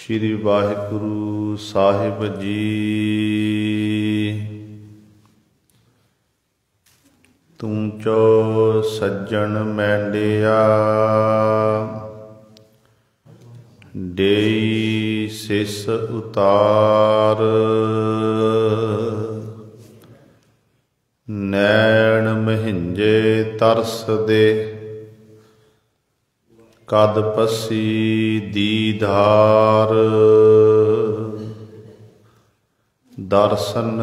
श्री वाहिगुरु साहिब जी। तू चो सज्जन मैंडिया, डेई सिस उतार। नैन महिंजे तरस दे, कद पसी दीधार। दर्शन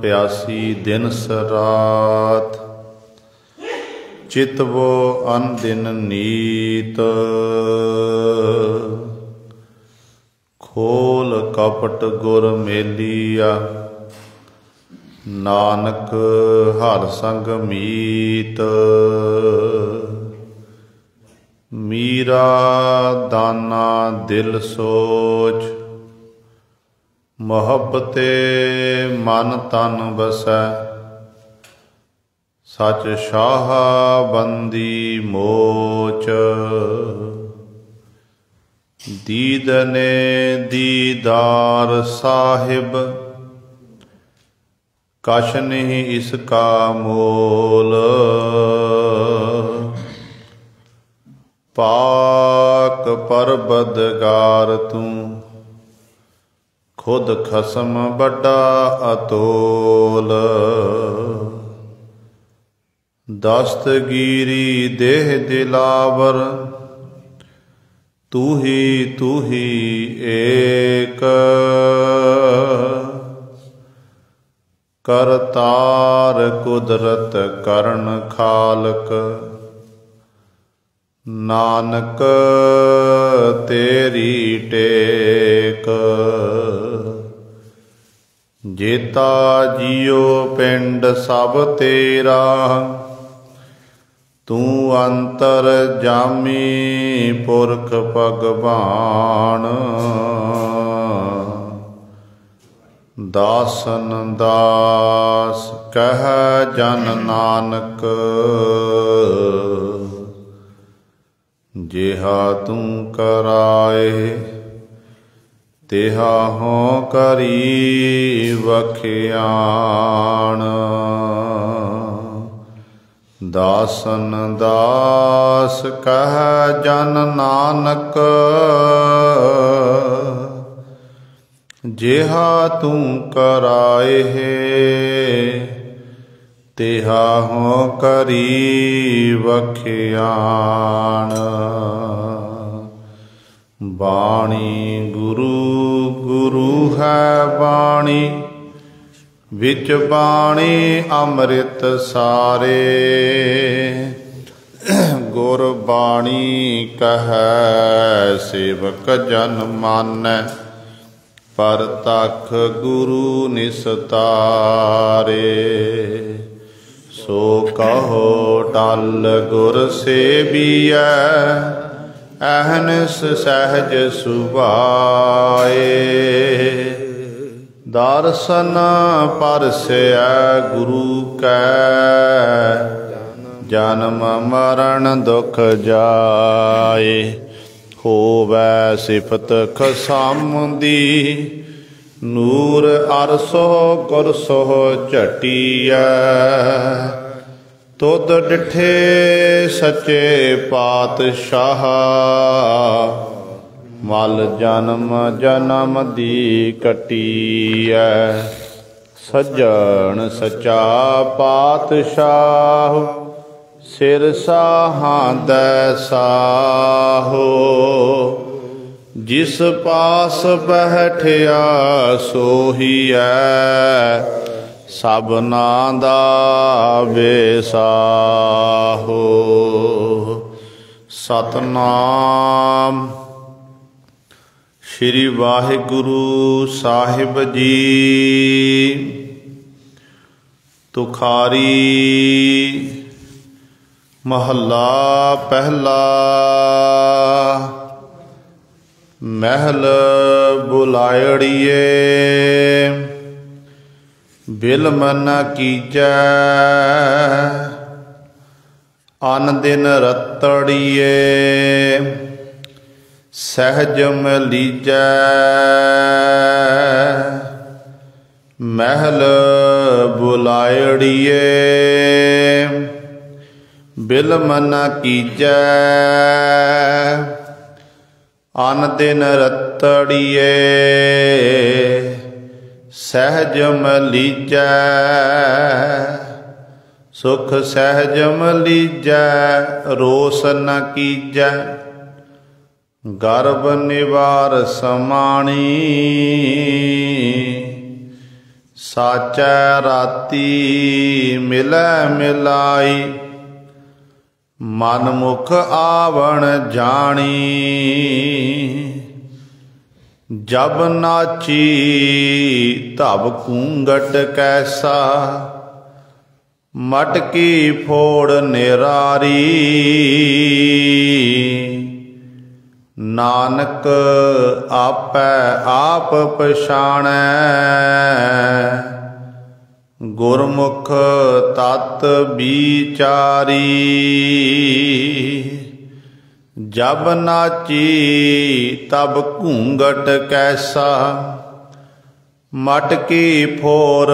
प्यासी दिन सरात, चितवो अन दिन नीत। खोल कपट गुर मेलिया, नानक हर संग मीत। मीरा दाना दिल सोच, मोहब्बते मन तन बसै। सच शाह बंदी मोच, दीदने दीदार साहिब। कछ नहीं इसका मोल, पाक परबदगार तू। खुद खसम बड़ा अतोल, दस्तगीरी देह दिलावर। तू ही एक, करतार कुदरत करण खालक। नानक तेरी टेक, जेता जियो पिंड सब तेरा। तू अंतर जामी पुरख भगवान। दासन दास कह जन नानक, जिहा तू कराए तिहा हों करी वखियाण। दासन दास कह जन नानक, जिहा तू कराए तिहा हों करी वखियाण। बाणी गुरु गुरु है बाणी, विच बाणी अमृत सारे। गुर बाणी कह सेवक जन मानै, पर तख गुरु निस्तारे। सो कहो टल गुर सेवियै, अहनस सहज सुभाए। दर्शन परसै गुरु कै, जन्म मरण दुख जाए। होवै सिफत खसम दी, नूर अरसो गुरसो झटिया। तुद डिठे सच्चे पातशाह, मल जन्म जन्म दी कटिया। सज्जन सच्चा पातशाह, सिर साहां दै साहो। जिस पास बैठिया सोहिया, सबना दा बेसाहो। सतनाम श्री वाहिगुरु साहिब जी। तुखारी महला पहला। महल बुलायड़िए, बिलम न कीजै। अन दिन रतड़िए, सहज मलीजै महल बुलायड़िए बिलम न कीजै अन दिन रतड़िए सहज मलीजै सुख सहज मलीजै रोस न कीजै गर्भ निवार समाणी साचै राती मिलै मिलाई मन मुख आवण जानी जब नाची तब घूंघट कैसा मटकी फोड़ निरारी नानक आपै आप पछाणै गुरमुख तत् बिचारी जब नाची तब घूंघट कैसा मटकी फोर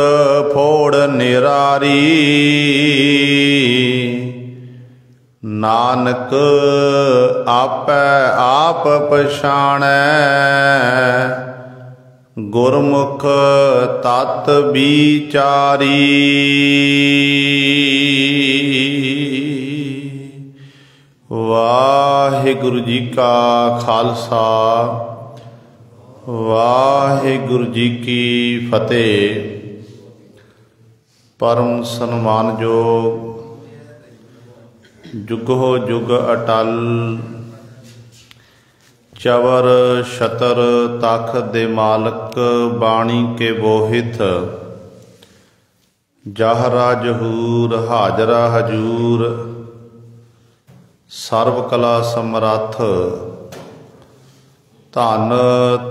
फोड़ निरारी नानक आपै आप पछाणै गुरमुख तत् बिचारी। वाहिगुरु जी का खालसा वाहिगुरु जी की फतेह। परम सन्मानयोग जुगो जुग अटल चवर छतर तख दे मालक बाणी के बोहित जाहरा जहूर हाजरा हजूर सर्व कला समरथ धन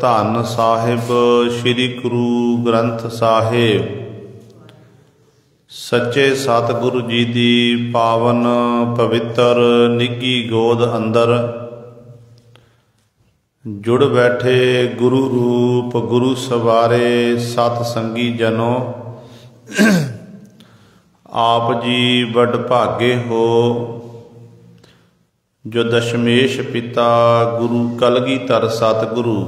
धन साहिब श्री गुरु ग्रंथ साहिब सच्चे सतगुरु जी दी पावन पवित्र निੱਘੀ गोद अंदर जुड़ बैठे गुरु रूप गुरु सवारे सत संगी जनो आप जी बड़ भागे हो जो दशमेश पिता गुरु कलगीधर सतगुरु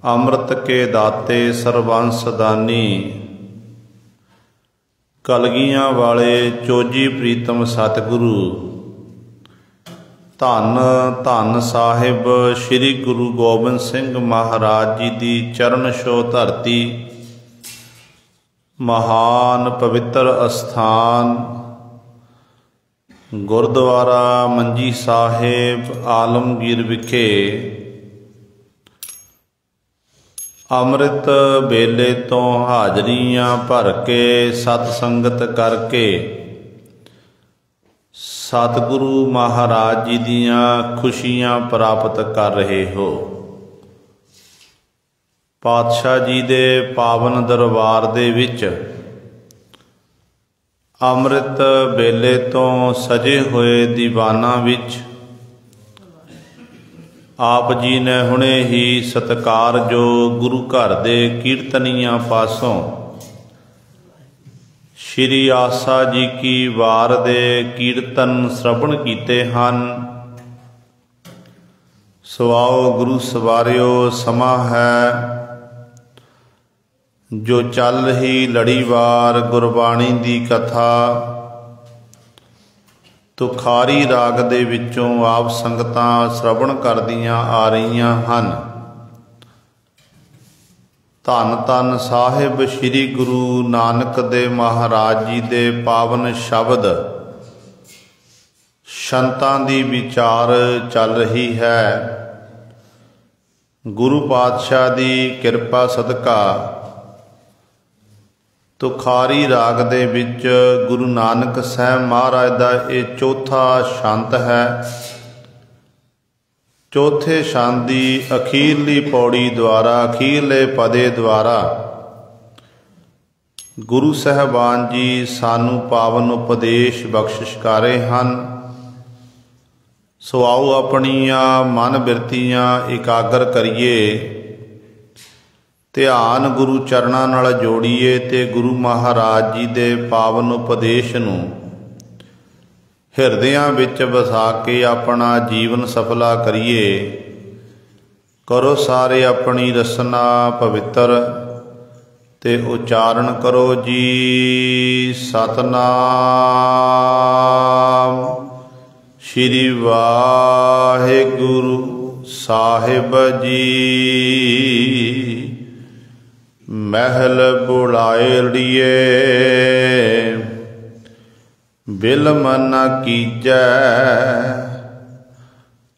अमृत के दाते सर्वंस दानी कलगियां वाले चोजी प्रीतम सतगुरु धन धन साहिब श्री गुरु गोबिंद सिंह महाराज जी की चरण छो धरती महान पवित्र अस्थान गुरुद्वारा मंजी साहिब आलमगीर विखे अमृत बेले तो हाजरियां भर के सत संगत करके सतगुरु महाराज जी दियां खुशियां प्राप्त कर रहे हो। पातशाह जी दे पावन दरबार दे विच अमृत बेले तो सजे हुए दीवाना विच आप जी ने हुणे ही सत्कार जो गुरु घर दे कीर्तनियां पासों श्री आसा जी की वार दे कीर्तन श्रवण कीते हन। सुआओ गुरु सवारियो समा है जो चल रही लड़ीवार गुरबाणी दी कथा तुखारी राग दे विचों आप संगतां श्रवण करदियां आ रहीआं हन। धन धन साहिब श्री गुरु नानक दे महाराज जी दे पावन शब्द संतां दी विचार चल रही है। गुरु पातशाह दी किरपा सदका तुखारी राग दे विच गुरु नानक साहब महाराज दा ये चौथा छंद है। चौथे छंद दी अखीरली पौड़ी द्वारा अखीरले पदे द्वारा गुरु साहबान जी सानू पावन उपदेश बख्शिश कर रहे हैं। ਸੋ ਆਓ ਆਪਣੀਆਂ ਮਨ ਬਿਰਤੀਆਂ ਇਕਾਗਰ ਕਰੀਏ, ਧਿਆਨ ਗੁਰੂ ਚਰਨਾਂ ਨਾਲ ਜੋੜੀਏ ਤੇ ਗੁਰੂ ਮਹਾਰਾਜ ਜੀ ਦੇ ਪਾਵਨ ਉਪਦੇਸ਼ ਨੂੰ ਹਿਰਦਿਆਂ ਵਿੱਚ ਵਸਾ ਕੇ ਆਪਣਾ ਜੀਵਨ ਸਫਲਾ ਕਰੀਏ। ਕਰੋ ਸਾਰੇ ਆਪਣੀ ਰਸਨਾ ਪਵਿੱਤਰ ਤੇ ਉਚਾਰਨ ਕਰੋ ਜੀ ਸਤਨਾਮ ਸ਼੍ਰੀ ਵਾਹਿਗੁਰੂ ਸਾਹਿਬ ਜੀ। ਮਹਿਲ ਬੁਲਾਇੜੀਏ ਬਿਲਮ ਨ ਕੀਜੈ,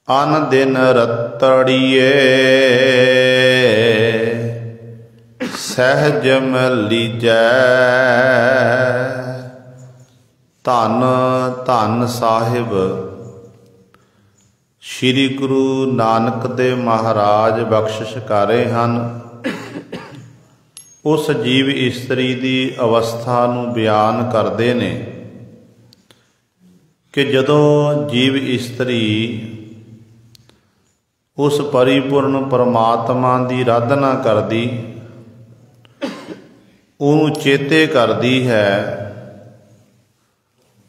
ਅਨ ਦਿਨ ਰਤੜੀਏ ਸਹਿਜ ਮਲੀਜੈ। ਧੰਨ ਧੰਨ ਸਾਹਿਬ ਸ੍ਰੀ ਗੁਰੂ ਨਾਨਕ ਦੇਵ ਮਹਾਰਾਜ ਬਖਸ਼ਿਸ਼ ਕਰ ਰਹੇ ਹਨ। ਉਸ ਜੀਵ ਇਸਤਰੀ ਦੀ ਅਵਸਥਾ ਨੂੰ ਬਿਆਨ ਕਰਦੇ ਨੇ ਕਿ ਜਦੋਂ ਜੀਵ ਇਸਤਰੀ ਉਸ ਪਰਿਪੂਰਨ ਪਰਮਾਤਮਾ ਦੀ ਆਰਾਧਨਾ ਕਰਦੀ, ਉਹਨੂੰ ਚੇਤੇ ਕਰਦੀ ਹੈ,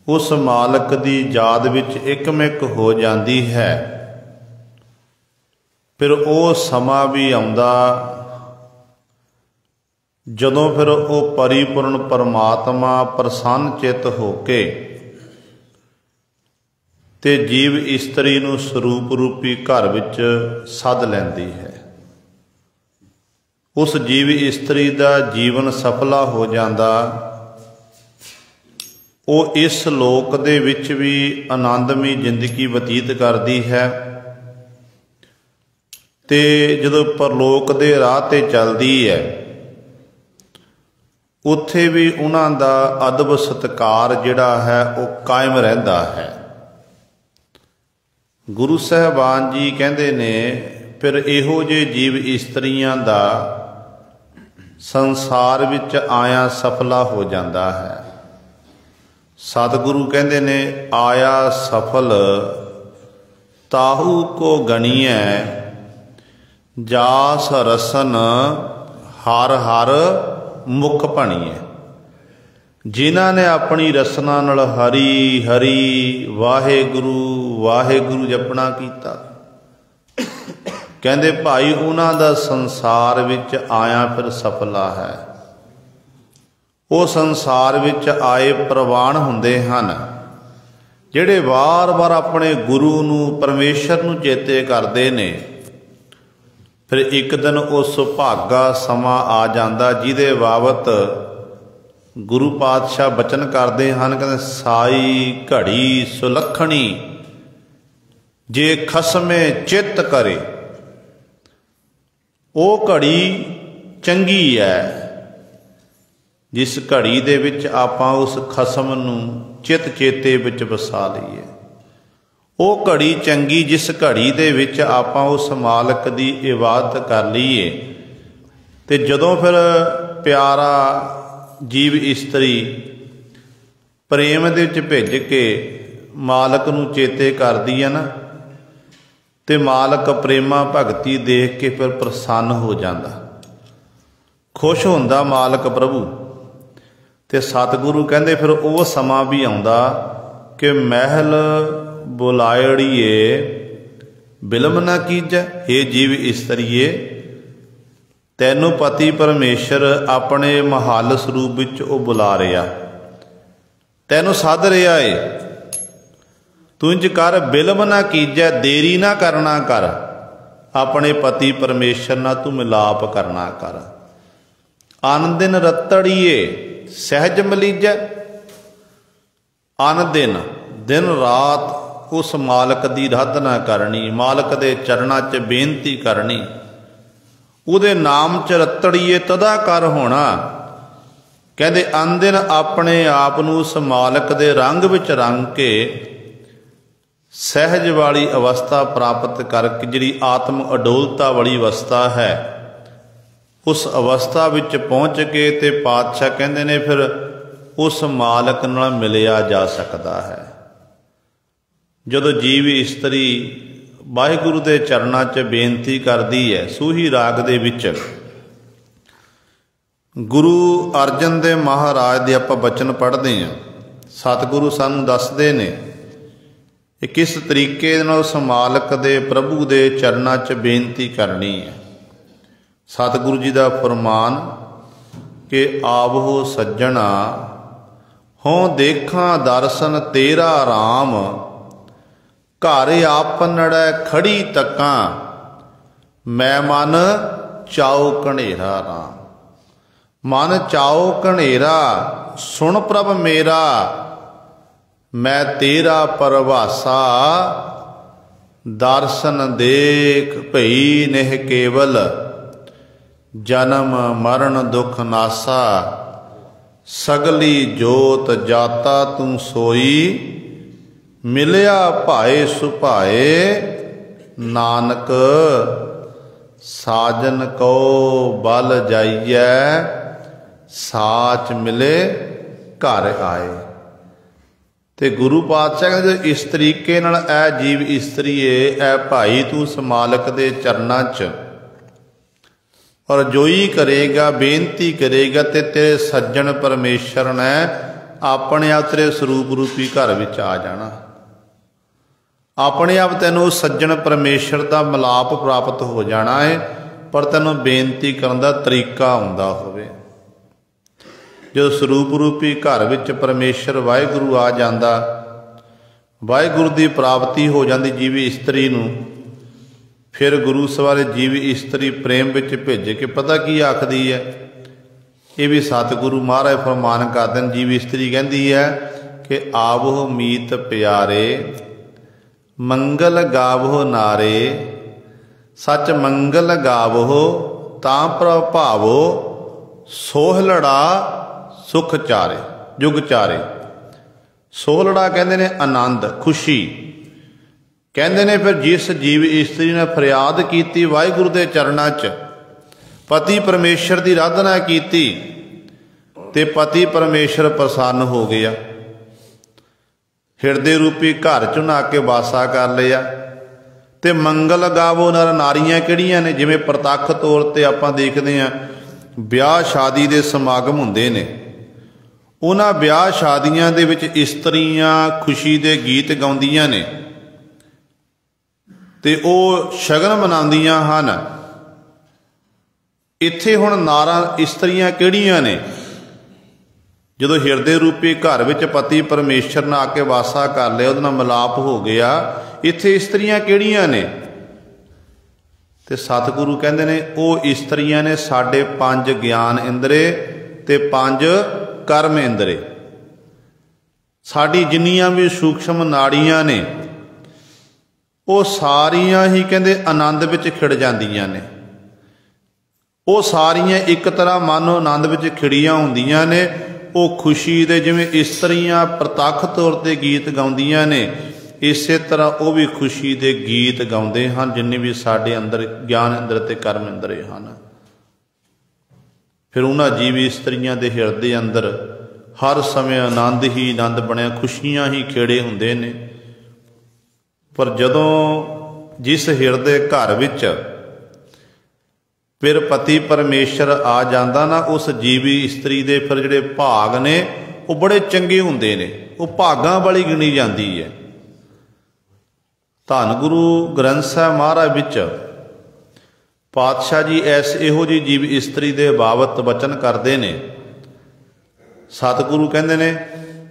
ਉਸ ਮਾਲਕ ਦੀ ਯਾਦ ਵਿੱਚ ਇਕਮਿਕ ਹੋ ਜਾਂਦੀ ਹੈ, ਫਿਰ ਉਹ ਸਮਾਂ ਵੀ ਆਉਂਦਾ ਜਦੋਂ ਫਿਰ ਉਹ ਪਰਿਪੂਰਨ ਪਰਮਾਤਮਾ ਪ੍ਰਸੰਨ ਚਿੱਤ ਹੋ ਕੇ ਤੇ ਜੀਵ ਇਸਤਰੀ ਨੂੰ ਸਰੂਪ ਰੂਪੀ ਘਰ ਵਿੱਚ ਸੱਦ ਲੈਂਦੀ ਹੈ। ਉਸ ਜੀਵ ਇਸਤਰੀ ਦਾ ਜੀਵਨ ਸਫਲਾ ਹੋ ਜਾਂਦਾ। ਉਹ ਇਸ ਲੋਕ ਦੇ ਵਿੱਚ ਵੀ ਆਨੰਦਮਈ ਜ਼ਿੰਦਗੀ ਬਤੀਤ ਕਰਦੀ ਹੈ ਤੇ ਜਦੋਂ ਪਰਲੋਕ ਦੇ ਰਾਹ ਤੇ ਚੱਲਦੀ ਹੈ, ਉੱਥੇ ਵੀ ਉਹਨਾਂ ਦਾ ਅਦਬ ਸਤਿਕਾਰ ਜਿਹੜਾ ਹੈ ਉਹ ਕਾਇਮ ਰਹਿੰਦਾ ਹੈ। ਗੁਰੂ ਸਾਹਿਬਾਨ ਜੀ ਕਹਿੰਦੇ ਨੇ ਫਿਰ ਇਹੋ ਜਿਹੇ ਜੀਵ ਇਸਤਰੀਆਂ ਦਾ ਸੰਸਾਰ ਵਿੱਚ ਆਇਆ ਸਫਲਾ ਹੋ ਜਾਂਦਾ ਹੈ। ਸਤਿਗੁਰੂ ਕਹਿੰਦੇ ਨੇ ਆਇਆ ਸਫਲ ਤਾਹੂ ਕੋ ਗਣੀਐ, ਜਾਸ ਰਸਨ ਹਰ ਹਰ ਮੁਖ ਭਣੀਐ। ਜਿਨ੍ਹਾਂ ਨੇ ਆਪਣੀ ਰਸਨਾ ਨਾਲ ਹਰੀ ਹਰੀ ਵਾਹਿਗੁਰੂ ਵਾਹਿਗੁਰੂ ਜਪਣਾ ਕੀਤਾ, ਕਹਿੰਦੇ ਭਾਈ ਉਹਨਾਂ ਦਾ ਸੰਸਾਰ ਵਿੱਚ ਆਇਆ ਫਿਰ ਸਫਲਾ ਹੈ। ਉਹ ਸੰਸਾਰ ਵਿੱਚ ਆਏ ਪ੍ਰਵਾਨ ਹੁੰਦੇ ਹਨ ਜਿਹੜੇ ਵਾਰ-ਵਾਰ ਆਪਣੇ ਗੁਰੂ ਨੂੰ ਪਰਮੇਸ਼ਰ ਨੂੰ ਚੇਤੇ ਕਰਦੇ ਨੇ। ਫਿਰ ਇੱਕ ਦਿਨ ਉਹ ਸੁਭਾਗਾ ਸਮਾਂ ਆ ਜਾਂਦਾ ਜਿਹਦੇ ਬਾਬਤ ਗੁਰੂ ਪਾਤਸ਼ਾਹ ਬਚਨ ਕਰਦੇ ਹਨ, ਕਹਿੰਦੇ ਸਾਈ ਘੜੀ ਸੁਲੱਖਣੀ ਜੇ ਖਸਮੇ ਚਿੱਤ ਕਰੇ। ਉਹ ਘੜੀ ਚੰਗੀ ਹੈ ਜਿਸ ਘੜੀ ਦੇ ਵਿੱਚ ਆਪਾਂ ਉਸ ਖਸਮ ਨੂੰ ਚਿੱਤ ਚੇਤੇ ਵਿੱਚ ਵਸਾ ਲਈਏ। ਉਹ ਘੜੀ ਚੰਗੀ ਜਿਸ ਘੜੀ ਦੇ ਵਿੱਚ ਆਪਾਂ ਉਸ ਮਾਲਕ ਦੀ ਇਬਾਦਤ ਕਰ ਲਈਏ। ਤੇ ਜਦੋਂ ਫਿਰ ਪਿਆਰਾ ਜੀਵ ਇਸਤਰੀ ਪ੍ਰੇਮ ਦੇ ਵਿੱਚ ਭਿੱਜ ਕੇ ਮਾਲਕ ਨੂੰ ਚੇਤੇ ਕਰਦੀ ਹੈ ਨਾ, ਤੇ ਮਾਲਕ ਪ੍ਰੇਮਾ ਭਗਤੀ ਦੇਖ ਕੇ ਫਿਰ ਪ੍ਰਸੰਨ ਹੋ ਜਾਂਦਾ, ਖੁਸ਼ ਹੁੰਦਾ ਮਾਲਕ ਪ੍ਰਭੂ। ਤੇ ਸਤਿਗੁਰੂ ਕਹਿੰਦੇ ਫਿਰ ਉਹ ਸਮਾਂ ਵੀ ਆਉਂਦਾ ਕਿ ਮਹਿਲ ਬੁਲਾਇੜੀਏ ਬਿਲਮ ਨਾ ਕੀਜੈ। ਹੇ ਜੀਵ ਇਸਤਰੀਏ, ਤੈਨੂੰ ਪਤੀ ਪਰਮੇਸ਼ਰ ਆਪਣੇ ਮਹੱਲ ਸਰੂਪ ਵਿੱਚ ਉਹ ਬੁਲਾ ਰਿਹਾ, ਤੈਨੂੰ ਸੱਦ ਰਿਹਾ ਏ। ਤੂੰ ਇੰਝ ਕਰ, ਬਿਲਮ ਨਾ ਕੀਜੈ, ਦੇਰੀ ਨਾ ਕਰਨਾ ਕਰ, ਆਪਣੇ ਪਤੀ ਪਰਮੇਸ਼ਰ ਨਾਲ ਤੂੰ ਮਿਲਾਪ ਕਰਨਾ ਕਰ। ਅਨ ਦਿਨ ਰਤੜੀਏ ਸਹਿਜ ਮਲੀਜੈ। ਅਨ ਦਿਨ ਦਿਨ ਰਾਤ ਉਸ ਮਾਲਕ ਦੀ ਆਰਾਧਨਾ ਕਰਨੀ, ਮਾਲਕ ਦੇ ਚਰਨਾਂ 'ਚ ਬੇਨਤੀ ਕਰਨੀ, ਉਹਦੇ ਨਾਮ 'ਚ ਰਤੜੀਏ ਤਦਾਕਾਰ ਹੋਣਾ। ਕਹਿੰਦੇ ਅਨ ਦਿਨ ਆਪਣੇ ਆਪ ਨੂੰ ਉਸ ਮਾਲਕ ਦੇ ਰੰਗ ਵਿੱਚ ਰੰਗ ਕੇ ਸਹਿਜ ਵਾਲੀ ਅਵਸਥਾ ਪ੍ਰਾਪਤ ਕਰਕੇ, ਜਿਹੜੀ ਆਤਮ ਅਡੋਲਤਾ ਵਾਲੀ ਅਵਸਥਾ ਹੈ, ਉਸ ਅਵਸਥਾ ਵਿੱਚ ਪਹੁੰਚ ਕੇ ਤੇ ਪਾਤਸ਼ਾਹ ਕਹਿੰਦੇ ਨੇ ਫਿਰ ਉਸ ਮਾਲਕ ਨਾਲ ਮਿਲਿਆ ਜਾ ਸਕਦਾ ਹੈ। ਜਦੋਂ ਜੀਵ ਇਸਤਰੀ ਵਾਹਿਗੁਰੂ ਦੇ ਚਰਨਾਂ 'ਚ ਬੇਨਤੀ ਕਰਦੀ ਹੈ, ਸੂਹੀ ਰਾਗ ਦੇ ਵਿੱਚ ਗੁਰੂ ਅਰਜਨ ਦੇਵ ਮਹਾਰਾਜ ਦੇ ਆਪਾਂ ਬਚਨ ਪੜ੍ਹਦੇ ਹਾਂ। ਸਤਿਗੁਰੂ ਸਾਨੂੰ ਦੱਸਦੇ ਨੇ ਕਿ ਕਿਸ ਤਰੀਕੇ ਨਾਲ ਉਸ ਮਾਲਕ ਦੇ ਪ੍ਰਭੂ ਦੇ ਚਰਨਾਂ 'ਚ ਬੇਨਤੀ ਕਰਨੀ ਹੈ। ਸਤਿਗੁਰੂ ਜੀ ਦਾ ਫਰਮਾਨ ਕਿ ਆਵੋ ਸੱਜਣਾ ਹੋਂ ਦੇਖਾਂ ਦਰਸ਼ਨ ਤੇਰਾ ਰਾਮ, ਘਰ ਆਪਨੜੈ ਖੜੀ ਤੱਕਾਂ ਮੈਂ ਮਨ ਚਾਉ ਘਨੇਰਾ ਰਾਮ। ਮਨ ਚਾਉ ਘਨੇਰਾ ਸੁਣ ਪ੍ਰਭ ਮੇਰਾ, ਮੈਂ ਤੇਰਾ ਪਰਵਾਸਾ ਦਰਸ਼ਨ ਦੇਖ ਭਈ ਨਿਹ ਕੇਵਲ, ਜਨਮ ਮਰਨ ਦੁਖ ਨਾਸਾ ਸਗਲੀ ਜੋਤ ਜਾਤਾ ਤੂੰ ਸੋਈ, ਮਿਲਿਆ ਭਾਏ ਸੁਭਾਏ ਨਾਨਕ ਸਾਜਨ ਕੋ ਬਲ ਜਾਈਐ, ਸਾਚ ਮਿਲੇ ਘਰ ਆਏ। ਤੇ ਗੁਰੂ ਪਾਤਸ਼ਾਹ ਕਹਿੰਦੇ ਇਸ ਤਰੀਕੇ ਨਾਲ ਐ ਜੀਵ ਇਸਤਰੀਏ, ਐ ਭਾਈ ਤੂੰ ਉਸ ਮਾਲਕ ਦੇ ਚਰਨਾਂ 'ਚ ਔਰ ਜੋਈ ਕਰੇਗਾ, ਬੇਨਤੀ ਕਰੇਗਾ ਤੇ ਤੇਰੇ ਸੱਜਣ ਪਰਮੇਸ਼ਰ ਨੇ ਆਪਣੇ ਆਪ ਤੇਰੇ ਸਰੂਪ ਰੂਪੀ ਘਰ ਵਿੱਚ ਆ ਜਾਣਾ। ਆਪਣੇ ਆਪ ਤੈਨੂੰ ਸੱਜਣ ਪਰਮੇਸ਼ਰ ਦਾ ਮਿਲਾਪ ਪ੍ਰਾਪਤ ਹੋ ਜਾਣਾ ਹੈ, ਪਰ ਤੈਨੂੰ ਬੇਨਤੀ ਕਰਨ ਦਾ ਤਰੀਕਾ ਆਉਂਦਾ ਹੋਵੇ। ਜਦੋਂ ਸਰੂਪ ਰੂਪੀ ਘਰ ਵਿੱਚ ਪਰਮੇਸ਼ਰ ਵਾਹਿਗੁਰੂ ਆ ਜਾਂਦਾ, ਵਾਹਿਗੁਰੂ ਦੀ ਪ੍ਰਾਪਤੀ ਹੋ ਜਾਂਦੀ ਜੀਵੀ ਇਸਤਰੀ ਨੂੰ, ਫਿਰ ਗੁਰੂ ਸਵਾਰੇ ਜੀਵੀ ਇਸਤਰੀ ਪ੍ਰੇਮ ਵਿੱਚ ਭਿੱਜ ਕੇ ਪਤਾ ਕੀ ਆਖਦੀ ਹੈ, ਇਹ ਵੀ ਸਤਿਗੁਰੂ ਮਹਾਰਾਜ ਫਰਮਾਨ ਕਰਦੇ ਨੇ। ਜੀਵੀ ਇਸਤਰੀ ਕਹਿੰਦੀ ਹੈ ਕਿ ਆਵੋ ਮੀਤ ਪਿਆਰੇ, ਮੰਗਲ ਗਾਵੋ ਨਾਰੇ, ਸੱਚ ਮੰਗਲ ਗਾਵੋ ਤਾਂ ਪ੍ਰਭਾਵੋ, ਸੋਹਲੜਾ ਸੁਖ ਚਾਰੇ ਜੁਗ ਚਾਰੇ। ਸੋਹਲੜਾ ਕਹਿੰਦੇ ਨੇ ਆਨੰਦ, ਖੁਸ਼ੀ ਕਹਿੰਦੇ ਨੇ। ਫਿਰ ਜਿਸ ਜੀਵ ਇਸਤਰੀ ਨੇ ਫਰਿਆਦ ਕੀਤੀ ਵਾਹਿਗੁਰੂ ਦੇ ਚਰਨਾਂ 'ਚ, ਪਤੀ ਪਰਮੇਸ਼ਰ ਦੀ ਆਰਾਧਨਾ ਕੀਤੀ ਤੇ ਪਤੀ ਪਰਮੇਸ਼ਰ ਪ੍ਰਸੰਨ ਹੋ ਗਿਆ, ਹਿਰਦੇ ਰੂਪੀ ਘਰ 'ਚ ਨਾ ਕੇ ਵਾਸਾ ਕਰ ਲਿਆ। ਤੇ ਮੰਗਲ ਗਾਵੋ ਨਰ ਨਾਰੀਆਂ ਕਿਹੜੀਆਂ ਨੇ? ਜਿਵੇਂ ਪ੍ਰਤੱਖ ਤੌਰ ਤੇ ਆਪਾਂ ਦੇਖਦੇ ਹਾਂ ਵਿਆਹ ਸ਼ਾਦੀ ਦੇ ਸਮਾਗਮ ਹੁੰਦੇ ਨੇ, ਉਹਨਾਂ ਵਿਆਹ ਸ਼ਾਦੀਆਂ ਦੇ ਵਿੱਚ ਇਸਤਰੀਆਂ ਖੁਸ਼ੀ ਦੇ ਗੀਤ ਗਾਉਂਦੀਆਂ ਨੇ ਤੇ ਉਹ ਸ਼ਗਨ ਮਨਾਉਂਦੀਆਂ ਹਨ। ਇੱਥੇ ਹੁਣ ਨਾਰਾਂ ਇਸਤਰੀਆਂ ਕਿਹੜੀਆਂ ਨੇ? ਜਦੋਂ ਹਿਰਦੇ ਰੂਪੀ ਘਰ ਵਿੱਚ ਪਤੀ ਪਰਮੇਸ਼ਰ ਨੇ ਆ ਕੇ ਵਾਸਾ ਕਰ ਲਿਆ, ਉਹਦੇ ਨਾਲ ਮਿਲਾਪ ਹੋ ਗਿਆ, ਇੱਥੇ ਇਸਤਰੀਆਂ ਕਿਹੜੀਆਂ ਨੇ? ਤੇ ਸਤਿਗੁਰੂ ਕਹਿੰਦੇ ਨੇ ਉਹ ਇਸਤਰੀਆਂ ਨੇ ਸਾਡੇ 5 ਗਿਆਨ ਇੰਦਰੇ ਤੇ 5 ਕਰਮ ਇੰਦਰੇ। ਸਾਡੀ ਜਿੰਨੀਆਂ ਵੀ ਸੂਖਸ਼ਮ ਨਾੜੀਆਂ ਨੇ ਉਹ ਸਾਰੀਆਂ ਹੀ ਕਹਿੰਦੇ ਆਨੰਦ ਵਿੱਚ ਖਿੜ ਜਾਂਦੀਆਂ ਨੇ। ਉਹ ਸਾਰੀਆਂ ਇੱਕ ਤਰ੍ਹਾਂ ਮਾਨੋ ਆਨੰਦ ਵਿੱਚ ਖਿੜੀਆਂ ਹੁੰਦੀਆਂ ਨੇ। ਉਹ ਖੁਸ਼ੀ ਦੇ, ਜਿਵੇਂ ਇਸਤਰੀਆਂ ਪ੍ਰਤੱਖ ਤੌਰ ਤੇ ਗੀਤ ਗਾਉਂਦੀਆਂ ਨੇ, ਇਸੇ ਤਰ੍ਹਾਂ ਉਹ ਵੀ ਖੁਸ਼ੀ ਦੇ ਗੀਤ ਗਾਉਂਦੇ ਹਨ, ਜਿੰਨੇ ਵੀ ਸਾਡੇ ਅੰਦਰ ਗਿਆਨ ਇੰਦਰ ਤੇ ਕਰਮ ਇੰਦਰੇ ਹਨ। ਫਿਰ ਉਹਨਾਂ ਜੀਵੀ ਇਸਤਰੀਆਂ ਦੇ ਹਿਰਦੇ ਅੰਦਰ ਹਰ ਸਮੇਂ ਆਨੰਦ ਹੀ ਆਨੰਦ ਬਣਿਆ, ਖੁਸ਼ੀਆਂ ਹੀ ਖੇੜੇ ਹੁੰਦੇ ਨੇ। ਪਰ ਜਦੋਂ ਜਿਸ ਹਿਰਦੇ ਘਰ ਵਿੱਚ ਫਿਰ ਪਤੀ ਪਰਮੇਸ਼ਰ ਆ ਜਾਂਦਾ ਨਾ, ਉਸ ਜੀਵੀ ਇਸਤਰੀ ਦੇ ਫਿਰ ਜਿਹੜੇ ਭਾਗ ਨੇ ਉਹ ਬੜੇ ਚੰਗੇ ਹੁੰਦੇ ਨੇ, ਉਹ ਭਾਗਾਂ ਵਾਲੀ ਗਿਣੀ ਜਾਂਦੀ ਹੈ। ਧੰਨ ਗੁਰੂ ਗ੍ਰੰਥ ਸਾਹਿਬ ਮਹਾਰਾਜ ਵਿੱਚ ਪਾਤਸ਼ਾਹ ਜੀ ਇਹੋ ਜਿਹੀ ਜੀਵ ਇਸਤਰੀ ਦੇ ਬਾਬਤ ਵਚਨ ਕਰਦੇ ਨੇ। ਸਤਿਗੁਰੂ ਕਹਿੰਦੇ ਨੇ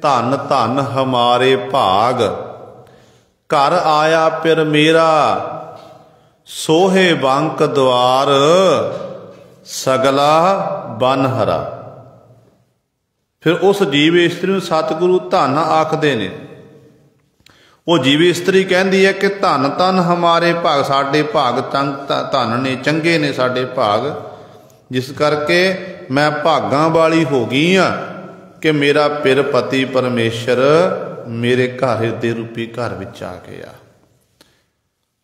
ਧੰਨ ਧੰਨ ਹਮਾਰੇ ਭਾਗ, ਘਰ ਆਇਆ ਪਿਰ ਮੇਰਾ, ਸੋਹੇ ਬੰਕ ਦੁਆਰ ਸਗਲਾ ਬਨ ਹਰਾ। ਫਿਰ ਉਸ ਜੀਵ ਇਸਤਰੀ ਨੂੰ ਸਤਿਗੁਰੂ ਧੰਨ ਆਖਦੇ ਨੇ। ਉਹ ਜੀਵ ਇਸਤਰੀ ਕਹਿੰਦੀ ਹੈ ਕਿ ਧੰਨ ਧੰਨ ਹਮਾਰੇ ਭਾਗ, ਸਾਡੇ ਭਾਗ ਧੰਨ ਨੇ, ਚੰਗੇ ਨੇ ਸਾਡੇ ਭਾਗ, ਜਿਸ ਕਰਕੇ ਮੈਂ ਭਾਗਾਂ ਵਾਲੀ ਹੋ ਗਈ ਹਾਂ ਕਿ ਮੇਰਾ ਪਿਰ ਪਤੀ ਪਰਮੇਸ਼ਰ ਮੇਰੇ ਘਰ ਹਿਰਦੇ ਰੂਪੀ ਘਰ ਵਿੱਚ ਆ ਗਿਆ।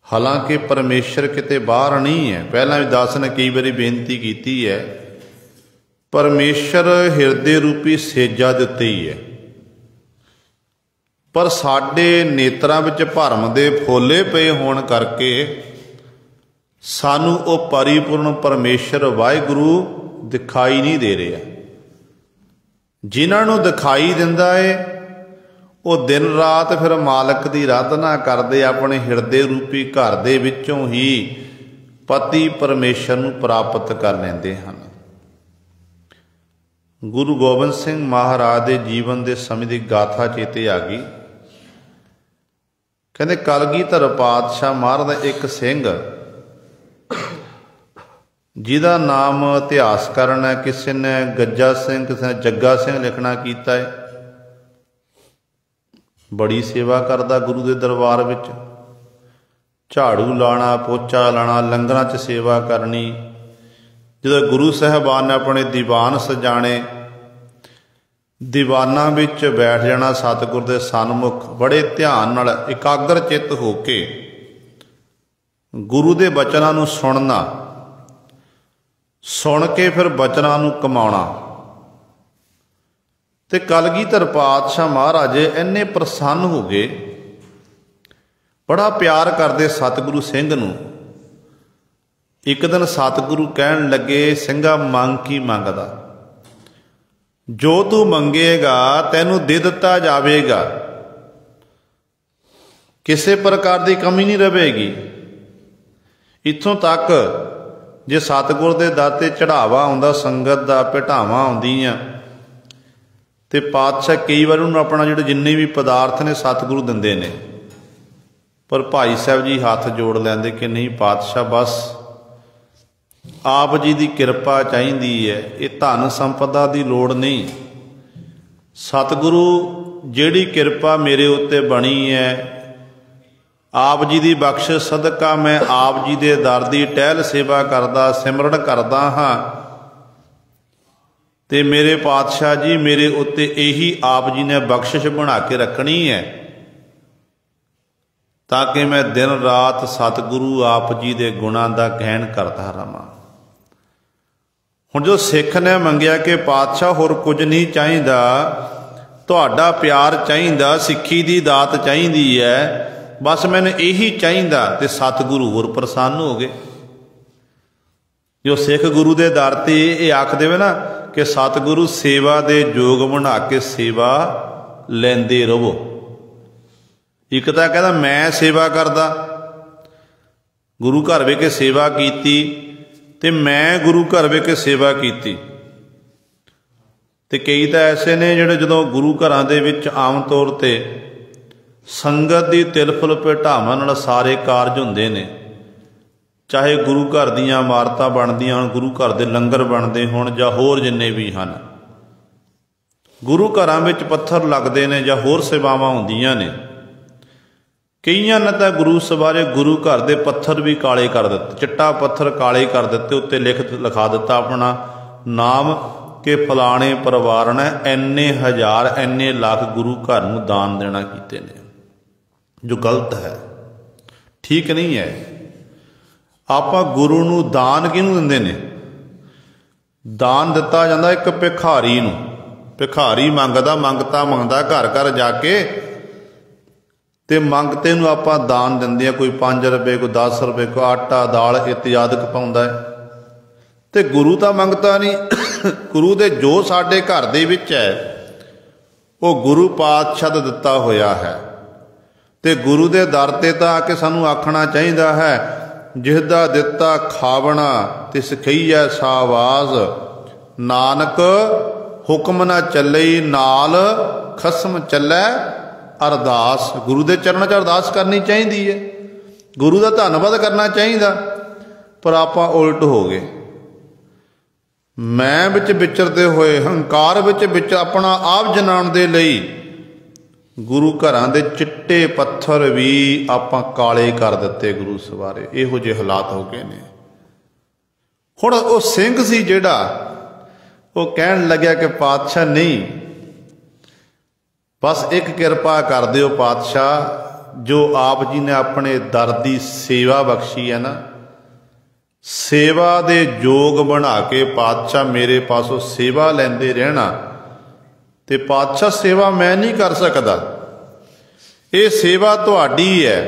ਹਾਲਾਂਕਿ ਪਰਮੇਸ਼ਰ ਕਿਤੇ ਬਾਹਰ ਨਹੀਂ ਹੈ। ਪਹਿਲਾਂ ਵੀ ਦਾਸ ਨੇ ਕਈ ਵਾਰੀ ਬੇਨਤੀ ਕੀਤੀ ਹੈ, ਪਰਮੇਸ਼ਰ ਹਿਰਦੇ ਰੂਪੀ ਸੇਜਾ ਦੇ ਉੱਤੇ ਹੀ ਹੈ। पर साडे नेत्रां विच भरम दे फोले पे होण करके सानू वो परिपूर्ण परमेश्वर वाहिगुरू दिखाई नहीं दे रहा। जिन्हां नूं दिखाई दिंदा है वो दिन रात फिर मालक की आराधना करते अपने हिरदे रूपी घर दे विचों ही पति परमेश्वर नूं प्राप्त कर लैंदे हन। गुरु गोबिंद सिंह महाराज के जीवन के समय की गाथा चेते आ गई। कहते कलगीधर पातशाह महाराज एक सिंह जिहदा नाम इतिहासकार है, किसी ने गज्जा सिंह, किसी ने जग्गा सिंह लिखना कीता है। बड़ी सेवा करदा गुरु के दरबार विच, झाड़ू लाना, पोचा लाना, लंगरां च सेवा करनी। जो गुरु साहबान ने अपने दीवान सजाने, दीवाना विच बैठ जाना सतगुर दे सन्मुख, बड़े ध्यान नाल एकाग्र चित हो के गुरु दे बचनां नूं सुनना, सुन के फिर बचनां नूं कमाउणा। ते कलगीधर पातशाह महाराज इन्ने प्रसन्न हो गए, बड़ा प्यार करते सतगुरु सिंह नूं। एक दिन सतगुरु कहन लगे, सिंघा मंग की मंगदा, जो तू मंगेगा तैनूं दे दिता जावेगा, किसी प्रकार की कमी नहीं रहेगी। इत्थों तक जे सतगुर दे दर ते चढ़ावा आउंदा, संगत दा भेटावां आउंदियां, ते पातशाह कई बार उन्होंने अपना जिहड़े जिन्ने भी पदार्थ ने सतगुरु दिंदे ने, पर भाई साहब जी हाथ जोड़ लैंदे कि नहीं पातशाह, बस आप जी की किरपा चाहिदी है, ये धन संपदा की लोड़ नहीं। सतगुरु जिहड़ी किरपा मेरे उत्ते बनी है, आप जी की बख्शिश सदका मैं आप जी के दर की टहल सेवा करदा, सिमरन करदा हाँ, ते मेरे पातशाह जी मेरे उत्ते यही आप जी ने बख्शिश बना के रखनी है, ताकि मैं दिन रात सतगुरु आप जी के गुणों का गहन करता रहा। हुण जो सिख ने मंगिया कि पातशाह होर कुछ नहीं चाहिदा, तुहाडा प्यार चाहिदा, सिक्खी की दात चाहिदी है, बस मैंने यही चाहिदा, ते सतगुरु होर प्रसन्न हो गए। जो सिख गुरु के दर ते ये आख देवे ना कि सतगुरु सेवा दे जोग बना के सेवा लेंदे रहो। एक तां कहदा मैं सेवा करदा, गुरु घर वे के सेवा कीती, ते मैं गुरु घर वे के सेवा कीती। ते कई तां ऐसे ने जिहड़े जदों गुरु घरां दे विच आम तौर ते संगत दी तिलफुल भेटावां नाल सारे कारज हुंदे ने, चाहे गुरु घर दीयां इमारतां बनदियां होण, गुरु घर दे लंगर बनदे होण, जां होर जिन्ने भी हन, गुरु घरां विच पत्थर लगदे ने जां होर सेवावां हुंदियां ने। कईयां ने तां गुरु सवारे गुरु घर दे पत्थर भी काले कर दिते, चिट्टा पत्थर काले कर दिते, उत्ते लिखा दिता अपना नाम कि फलाने परिवार ने इन्ने हज़ार इन्ने लाख गुरु घर नूं दान देना कीते ने, जो गलत है, ठीक नहीं है। आपां गुरु नूं दान किहनूं दिंदे ने? दान दिता जांदा एक भिखारी नूं। भिखारी मंगता घर घर जाके ते मंगते नूं आपां दान दिंदे, कोई 5 रुपए, कोई 10 रुपए, कोई आटा दाल इत्यादि पाउंदा है। ते गुरु तां मंगता नहीं, गुरु दे जो साडे घर दे विच है वो गुरु पातशाह दा दिता होया है। ते गुरु दे दर ते तां आके सानूं आखना चाहिदा है, जिसदा दिता खावना तिस खईया सावाज, नानक हुक्म ना चलई नाल खसम चलै अरदास। गुरु के चरणों च अरदास करनी चाहिए है, गुरु का धन्नवाद करना चाहिए, पर आप उल्ट हो गए। मैं विच विचरते हुए हंकार विच अपना आप जनाण दे लई गुरु घरां दे चिट्टे पत्थर भी आपां काले कर दिते गुरु सवारे। इहो जिहे हालात हो गए ने। हुण वो सिंह सी जिहड़ा वो कहन लग्या कि पातशाह नहीं, बस एक किरपा कर दिओ पातशाह, जो आप जी ने अपने दर दी सेवा बख्शी है ना, सेवा दे जोग बना के पातशाह मेरे पासों सेवा लैंदे रहना। ते पातशाह सेवा मैं नहीं कर सकदा, ਇਹ ਸੇਵਾ ਤੁਹਾਡੀ ਹੈ,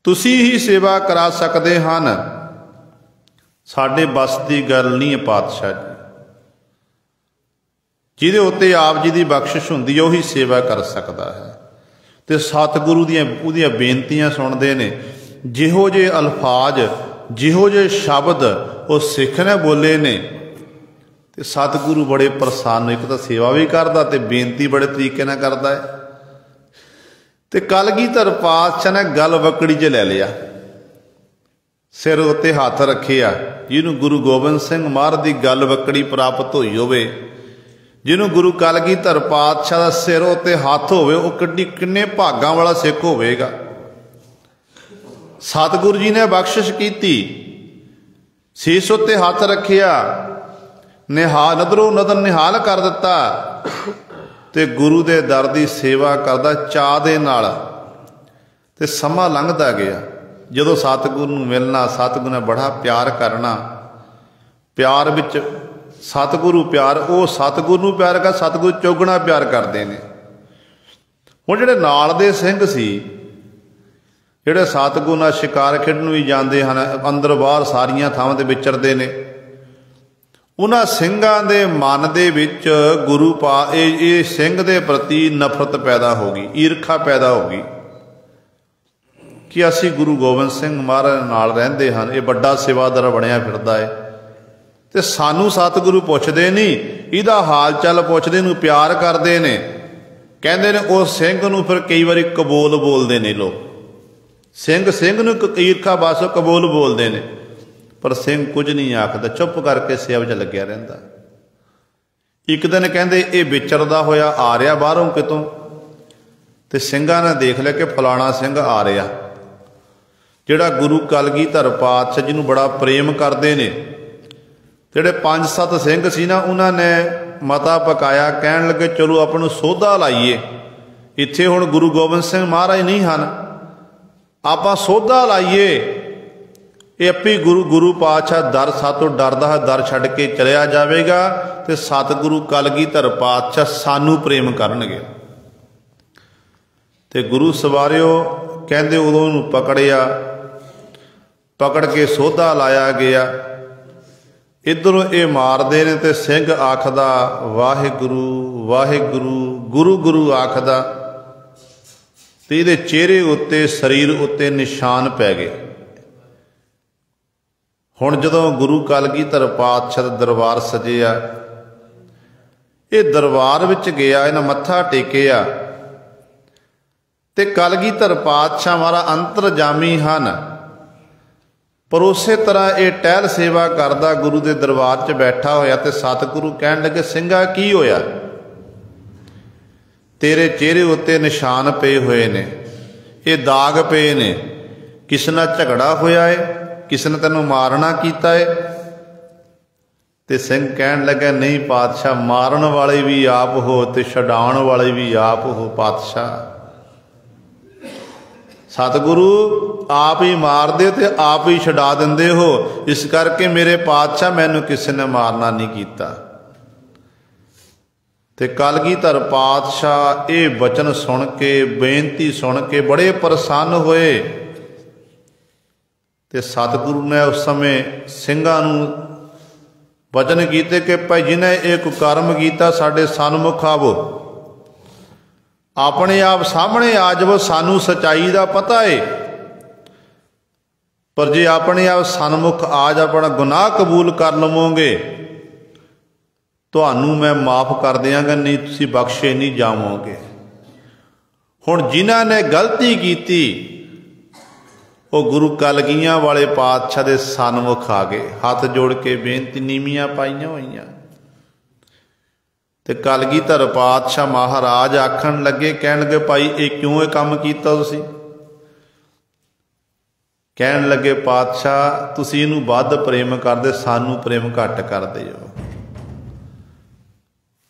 ਤੁਸੀਂ ਹੀ ਸੇਵਾ ਕਰਾ ਸਕਦੇ ਹਨ। ਸਾਡੇ ਬਸ ਦੀ ਗੱਲ ਨਹੀਂ ਹੈ ਪਾਤਸ਼ਾਹ ਜੀ। ਜਿਹਦੇ ਉੱਤੇ ਆਪ ਜੀ ਦੀ ਬਖਸ਼ਿਸ਼ ਹੁੰਦੀ ਹੈ ਉਹੀ ਸੇਵਾ ਕਰ ਸਕਦਾ ਹੈ। ਤੇ ਸਤਿਗੁਰੂ ਦੀਆਂ ਉਹਦੀਆਂ ਬੇਨਤੀਆਂ ਸੁਣਦੇ ਨੇ। ਜਿਹੋ ਜਿਹੇ ਅਲਫਾਜ਼, ਜਿਹੋ ਜਿਹੇ ਸ਼ਬਦ ਉਹ ਸਿੱਖ ਨੇ ਬੋਲੇ ਨੇ, ਤੇ ਸਤਿਗੁਰੂ ਬੜੇ ਪ੍ਰਸੰਨ। ਇੱਕ ਤਾਂ ਸੇਵਾ ਵੀ ਕਰਦਾ ਤੇ ਬੇਨਤੀ ਬੜੇ ਤਰੀਕੇ ਨਾਲ ਕਰਦਾ ਹੈ। ਤੇ ਕਲਗੀਧਰ ਪਾਤਸ਼ਾਹ ਨੇ ਗਲ ਵਕੜੀ 'ਚ ਲੈ ਲਿਆ, ਸਿਰ ਉੱਤੇ ਹੱਥ ਰੱਖਿਆ। ਜਿਹਨੂੰ ਗੁਰੂ ਗੋਬਿੰਦ ਸਿੰਘ ਮਹਾਰਾਜ ਦੀ ਗਲ ਵਕੜੀ ਪ੍ਰਾਪਤ ਹੋਈ ਹੋਵੇ, ਜਿਹਨੂੰ ਗੁਰੂ ਕਲਗੀਧਰ ਪਾਤਸ਼ਾਹ ਦਾ ਸਿਰ ਉੱਤੇ ਹੱਥ ਹੋਵੇ, ਉਹ ਕਿੰਨੇ ਭਾਗਾਂ ਵਾਲਾ ਸਿੱਖ ਹੋਵੇਗਾ। ਸਤਿਗੁਰੂ ਜੀ ਨੇ ਬਖਸ਼ਿਸ਼ ਕੀਤੀ, ਸੀਸ ਉੱਤੇ ਹੱਥ ਰੱਖਿਆ, ਨਿਹਾਲ ਨਦਰੋਂ ਨਦਰ ਨਿਹਾਲ ਕਰ ਦਿੱਤਾ ਤੇ ਗੁਰੂ ਦੇ ਦਰ ਦੀ ਸੇਵਾ ਕਰਦਾ ਚਾਅ ਦੇ ਨਾਲ। ਤੇ ਸਮਾਂ ਲੰਘਦਾ ਗਿਆ। ਜਦੋਂ ਸਤਿਗੁਰੂ ਨੂੰ ਮਿਲਣਾ, ਸਤਿਗੁਰੂ ਨੇ ਬੜਾ ਪਿਆਰ ਕਰਨਾ। ਪਿਆਰ ਵਿੱਚ ਸਤਿਗੁਰੂ ਪਿਆਰ, ਉਹ ਸਤਿਗੁਰੂ ਨੂੰ ਪਿਆਰ ਕਰ, ਸਤਿਗੁਰੂ ਚੌਗਣਾ ਪਿਆਰ ਕਰਦੇ ਨੇ। ਹੁਣ ਜਿਹੜੇ ਨਾਲ ਦੇ ਸਿੰਘ ਸੀ, ਜਿਹੜੇ ਸਤਿਗੁਰੂ ਨਾਲ ਸ਼ਿਕਾਰ ਖੇਡਣ ਵੀ ਜਾਂਦੇ ਹਨ, ਅੰਦਰ ਬਾਹਰ ਸਾਰੀਆਂ ਥਾਵਾਂ 'ਤੇ ਵਿਚਰਦੇ ਨੇ, ਉਹਨਾਂ ਸਿੰਘਾਂ ਦੇ ਮਨ ਦੇ ਵਿੱਚ ਗੁਰੂ ਇਹ ਸਿੰਘ ਦੇ ਪ੍ਰਤੀ ਨਫ਼ਰਤ ਪੈਦਾ ਹੋ ਗਈ, ਈਰਖਾ ਪੈਦਾ ਹੋ ਗਈ ਕਿ ਅਸੀਂ ਗੁਰੂ ਗੋਬਿੰਦ ਸਿੰਘ ਮਹਾਰਾਜ ਨਾਲ ਰਹਿੰਦੇ ਹਨ, ਇਹ ਵੱਡਾ ਸੇਵਾਦਾਰ ਬਣਿਆ ਫਿਰਦਾ ਹੈ ਤੇ ਸਾਨੂੰ ਸਤਿਗੁਰੂ ਪੁੱਛਦੇ ਨਹੀਂ, ਇਹਦਾ ਹਾਲ ਚਾਲ ਪੁੱਛਦੇ, ਨੂੰ ਪਿਆਰ ਕਰਦੇ ਨੇ। ਕਹਿੰਦੇ ਨੇ ਉਸ ਸਿੰਘ ਨੂੰ ਫਿਰ ਕਈ ਵਾਰੀ ਕਬੂਲ ਬੋਲਦੇ ਨੇ ਲੋਕ। ਸਿੰਘ ਨੂੰ ਈਰਖਾ ਬਸ ਕਬੂਲ ਬੋਲਦੇ ਨੇ, ਪਰ ਸਿੰਘ ਕੁਝ ਨਹੀਂ ਆਖਦਾ, ਚੁੱਪ ਕਰਕੇ ਸੇਵਾ 'ਚ ਲੱਗਿਆ ਰਹਿੰਦਾ। ਇੱਕ ਦਿਨ ਕਹਿੰਦੇ ਇਹ ਵਿਚਰਦਾ ਹੋਇਆ ਆ ਰਿਹਾ ਬਾਹਰੋਂ ਕਿਤੋਂ, ਤੇ ਸਿੰਘਾਂ ਨੇ ਦੇਖ ਲਿਆ ਕਿ ਫਲਾਣਾ ਸਿੰਘ ਆ ਰਿਹਾ, ਜਿਹੜਾ ਗੁਰੂ ਕਲਗੀਧਰ ਪਾਤਸ਼ਾਹ ਜਿਹਨੂੰ ਬੜਾ ਪ੍ਰੇਮ ਕਰਦੇ ਨੇ। ਜਿਹੜੇ 5-7 ਸਿੰਘ ਸੀ ਨਾ, ਉਹਨਾਂ ਨੇ ਮਤਾ ਪਕਾਇਆ, ਕਹਿਣ ਲੱਗੇ ਚਲੋ ਆਪਾਂ ਨੂੰ ਸੋਧਾ ਲਾਈਏ। ਇੱਥੇ ਹੁਣ ਗੁਰੂ ਗੋਬਿੰਦ ਸਿੰਘ ਮਹਾਰਾਜ ਨਹੀਂ ਹਨ, ਆਪਾਂ ਸੋਧਾ ਲਾਈਏ। ਇਹ ਆਪੇ ਗੁਰੂ ਪਾਤਸ਼ਾਹ ਦਰ ਸਾਤੋਂ ਡਰਦਾ ਹੈ, ਦਰ ਛੱਡ ਕੇ ਚਲਿਆ ਜਾਵੇਗਾ ਤੇ ਸਤਿਗੁਰੂ ਕਲਗੀਧਰ ਪਾਤਸ਼ਾਹ ਸਾਨੂੰ ਪ੍ਰੇਮ ਕਰਨਗੇ। ਤੇ ਗੁਰੂ ਸਵਾਰਿਓ ਕਹਿੰਦੇ ਉਦੋਂ ਉਹਨੂੰ ਪਕੜਿਆ, ਪਕੜ ਕੇ ਸੋਧਾ ਲਾਇਆ ਗਿਆ। ਇੱਧਰੋਂ ਇਹ ਮਾਰਦੇ ਨੇ ਤੇ ਸਿੰਘ ਆਖਦਾ ਵਾਹਿਗੁਰੂ ਵਾਹਿਗੁਰੂ, ਗੁਰੂ ਗੁਰੂ ਆਖਦਾ, ਤੇ ਇਹਦੇ ਚਿਹਰੇ ਉੱਤੇ, ਸਰੀਰ ਉੱਤੇ ਨਿਸ਼ਾਨ ਪੈ ਗਏ। ਹੁਣ ਜਦੋਂ ਗੁਰੂ ਕਲਗੀਧਰ ਪਾਤਸ਼ਾਹ ਦਾ ਦਰਬਾਰ ਸਜਿਆ, ਇਹ ਦਰਬਾਰ ਵਿੱਚ ਗਿਆ, ਇਹਨਾਂ ਮੱਥਾ ਟੇਕਿਆ ਤੇ ਕਲਗੀਧਰ ਪਾਤਸ਼ਾਹ ਮਹਾਰਾਜ ਅੰਤਰਜਾਮੀ ਹਨ, ਪਰ ਉਸੇ ਤਰ੍ਹਾਂ ਇਹ ਟਹਿਲ ਸੇਵਾ ਕਰਦਾ ਗੁਰੂ ਦੇ ਦਰਬਾਰ 'ਚ ਬੈਠਾ ਹੋਇਆ। ਤੇ ਸਤਿਗੁਰੂ ਕਹਿਣ ਲੱਗੇ, ਸਿੰਘਾ ਕੀ ਹੋਇਆ? ਤੇਰੇ ਚਿਹਰੇ ਉੱਤੇ ਨਿਸ਼ਾਨ ਪਏ ਹੋਏ ਨੇ, ਇਹ ਦਾਗ ਪਏ ਨੇ, ਕਿਸ ਨਾਲ ਝਗੜਾ ਹੋਇਆ ਏ, ਕਿਸ ਨੇ ਤੈਨੂੰ ਮਾਰਨਾ ਕੀਤਾ ਏ? ਤੇ ਸਿੰਘ ਕਹਿਣ ਲੱਗਾ, ਨਹੀਂ ਪਾਤਸ਼ਾਹ, ਮਾਰਨ ਵਾਲੇ ਵੀ ਆਪ ਹੋ ਤੇ ਛਡਾਉਣ ਵਾਲੇ ਵੀ ਆਪ ਹੋ ਪਾਤਸ਼ਾਹ। ਸਤਿਗੁਰੂ ਆਪ ਹੀ ਮਾਰਦੇ ਤੇ ਆਪ ਹੀ ਛਡਾ ਦਿੰਦੇ ਹੋ, ਇਸ ਕਰਕੇ ਮੇਰੇ ਪਾਤਸ਼ਾਹ ਮੈਨੂੰ ਕਿਸੇ ਨੇ ਮਾਰਨਾ ਨਹੀਂ ਕੀਤਾ। ਤੇ ਕਲਗੀਧਰ ਪਾਤਸ਼ਾਹ ਇਹ ਵਚਨ ਸੁਣ ਕੇ, ਬੇਨਤੀ ਸੁਣ ਕੇ ਬੜੇ ਪ੍ਰਸੰਨ ਹੋਏ। ਤੇ ਸਤਿਗੁਰੂ ਨੇ ਉਸ ਸਮੇਂ ਸਿੰਘਾਂ ਨੂੰ ਵਚਨ ਕੀਤੇ ਕਿ ਭਾਈ ਜਿਹਨੇ ਇਹ ਕੁਕਰਮ ਕੀਤਾ, ਸਾਡੇ ਸਨਮੁਖ ਆਵੋ, ਆਪਣੇ ਆਪ ਸਾਹਮਣੇ ਆ ਜਾਵੋ, ਸਾਨੂੰ ਸੱਚਾਈ ਦਾ ਪਤਾ ਏ। ਪਰ ਜੇ ਆਪਣੇ ਆਪ ਸਨਮੁਖ ਆਜ ਆਪਣਾ ਗੁਨਾਹ ਕਬੂਲ ਕਰ ਲਵੋਗੇ, ਤੁਹਾਨੂੰ ਮੈਂ ਮਾਫ ਕਰ ਦਿਆਂਗਾ, ਨਹੀਂ ਤੁਸੀਂ ਬਖਸ਼ੇ ਨਹੀਂ ਜਾਵੋਗੇ। ਹੁਣ ਜਿਨ੍ਹਾਂ ਨੇ ਗਲਤੀ ਕੀਤੀ ਉਹ ਗੁਰੂ ਕਲਗੀਆਂ ਵਾਲੇ ਪਾਤਸ਼ਾਹ ਦੇ ਸਨਮੁਖ ਆ ਗਏ, ਹੱਥ ਜੋੜ ਕੇ ਬੇਨਤੀ ਨੀਵੀਆਂ ਪਾਈਆਂ ਹੋਈਆਂ। ਤੇ ਕਲਗੀਧਰ ਪਾਤਸ਼ਾਹ ਮਹਾਰਾਜ ਆਖਣ ਲੱਗੇ, ਕਹਿਣ ਲੱਗੇ ਭਾਈ ਇਹ ਕਿਉਂ ਇਹ ਕੰਮ ਕੀਤਾ ਤੁਸੀਂ? ਕਹਿਣ ਲੱਗੇ ਪਾਤਸ਼ਾਹ ਤੁਸੀਂ ਇਹਨੂੰ ਵੱਧ ਪ੍ਰੇਮ ਕਰਦੇ, ਸਾਨੂੰ ਪ੍ਰੇਮ ਘੱਟ ਕਰਦੇ ਹੋ।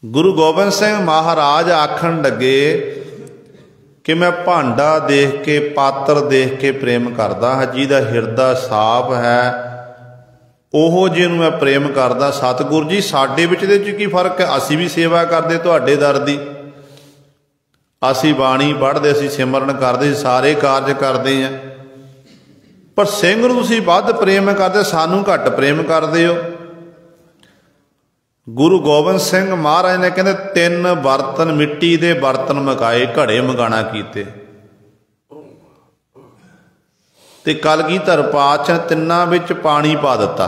ਗੁਰੂ ਗੋਬਿੰਦ ਸਿੰਘ ਮਹਾਰਾਜ ਆਖਣ ਲੱਗੇ ਕਿ ਮੈਂ ਭਾਂਡਾ ਦੇਖ ਕੇ, ਪਾਤਰ ਦੇਖ ਕੇ ਪ੍ਰੇਮ ਕਰਦਾ ਹਾਂ, ਜਿਹਦਾ ਹਿਰਦਾ ਸਾਫ਼ ਹੈ ਉਹੋ ਜਿਹਨੂੰ ਮੈਂ ਪ੍ਰੇਮ ਕਰਦਾ। ਸਤਿਗੁਰੂ ਜੀ ਸਾਡੇ ਵਿੱਚ ਇਹਦੇ 'ਚ ਕੀ ਫਰਕ ਹੈ? ਅਸੀਂ ਵੀ ਸੇਵਾ ਕਰਦੇ ਤੁਹਾਡੇ ਦਰ ਦੀ, ਅਸੀਂ ਬਾਣੀ ਪੜ੍ਹਦੇ, ਅਸੀਂ ਸਿਮਰਨ ਕਰਦੇ, ਸਾਰੇ ਕਾਰਜ ਕਰਦੇ ਹਾਂ, ਪਰ ਸਿੰਘ ਨੂੰ ਤੁਸੀਂ ਵੱਧ ਪ੍ਰੇਮ ਕਰਦੇ, ਸਾਨੂੰ ਘੱਟ ਪ੍ਰੇਮ ਕਰਦੇ ਹੋ। ਗੁਰੂ ਗੋਬਿੰਦ ਸਿੰਘ ਮਹਾਰਾਜ ਨੇ ਕਹਿੰਦੇ 3 ਬਰਤਨ ਮਿੱਟੀ ਦੇ ਬਰਤਨ ਮਕਾਏ, ਘੜੇ ਮਗਾਣਾ ਕੀਤੇ, ਤੇ ਕਲਗੀਧਰ ਪਾਤਸ਼ਾਹ ਤਿੰਨਾਂ ਵਿੱਚ ਪਾਣੀ ਪਾ ਦਿੱਤਾ।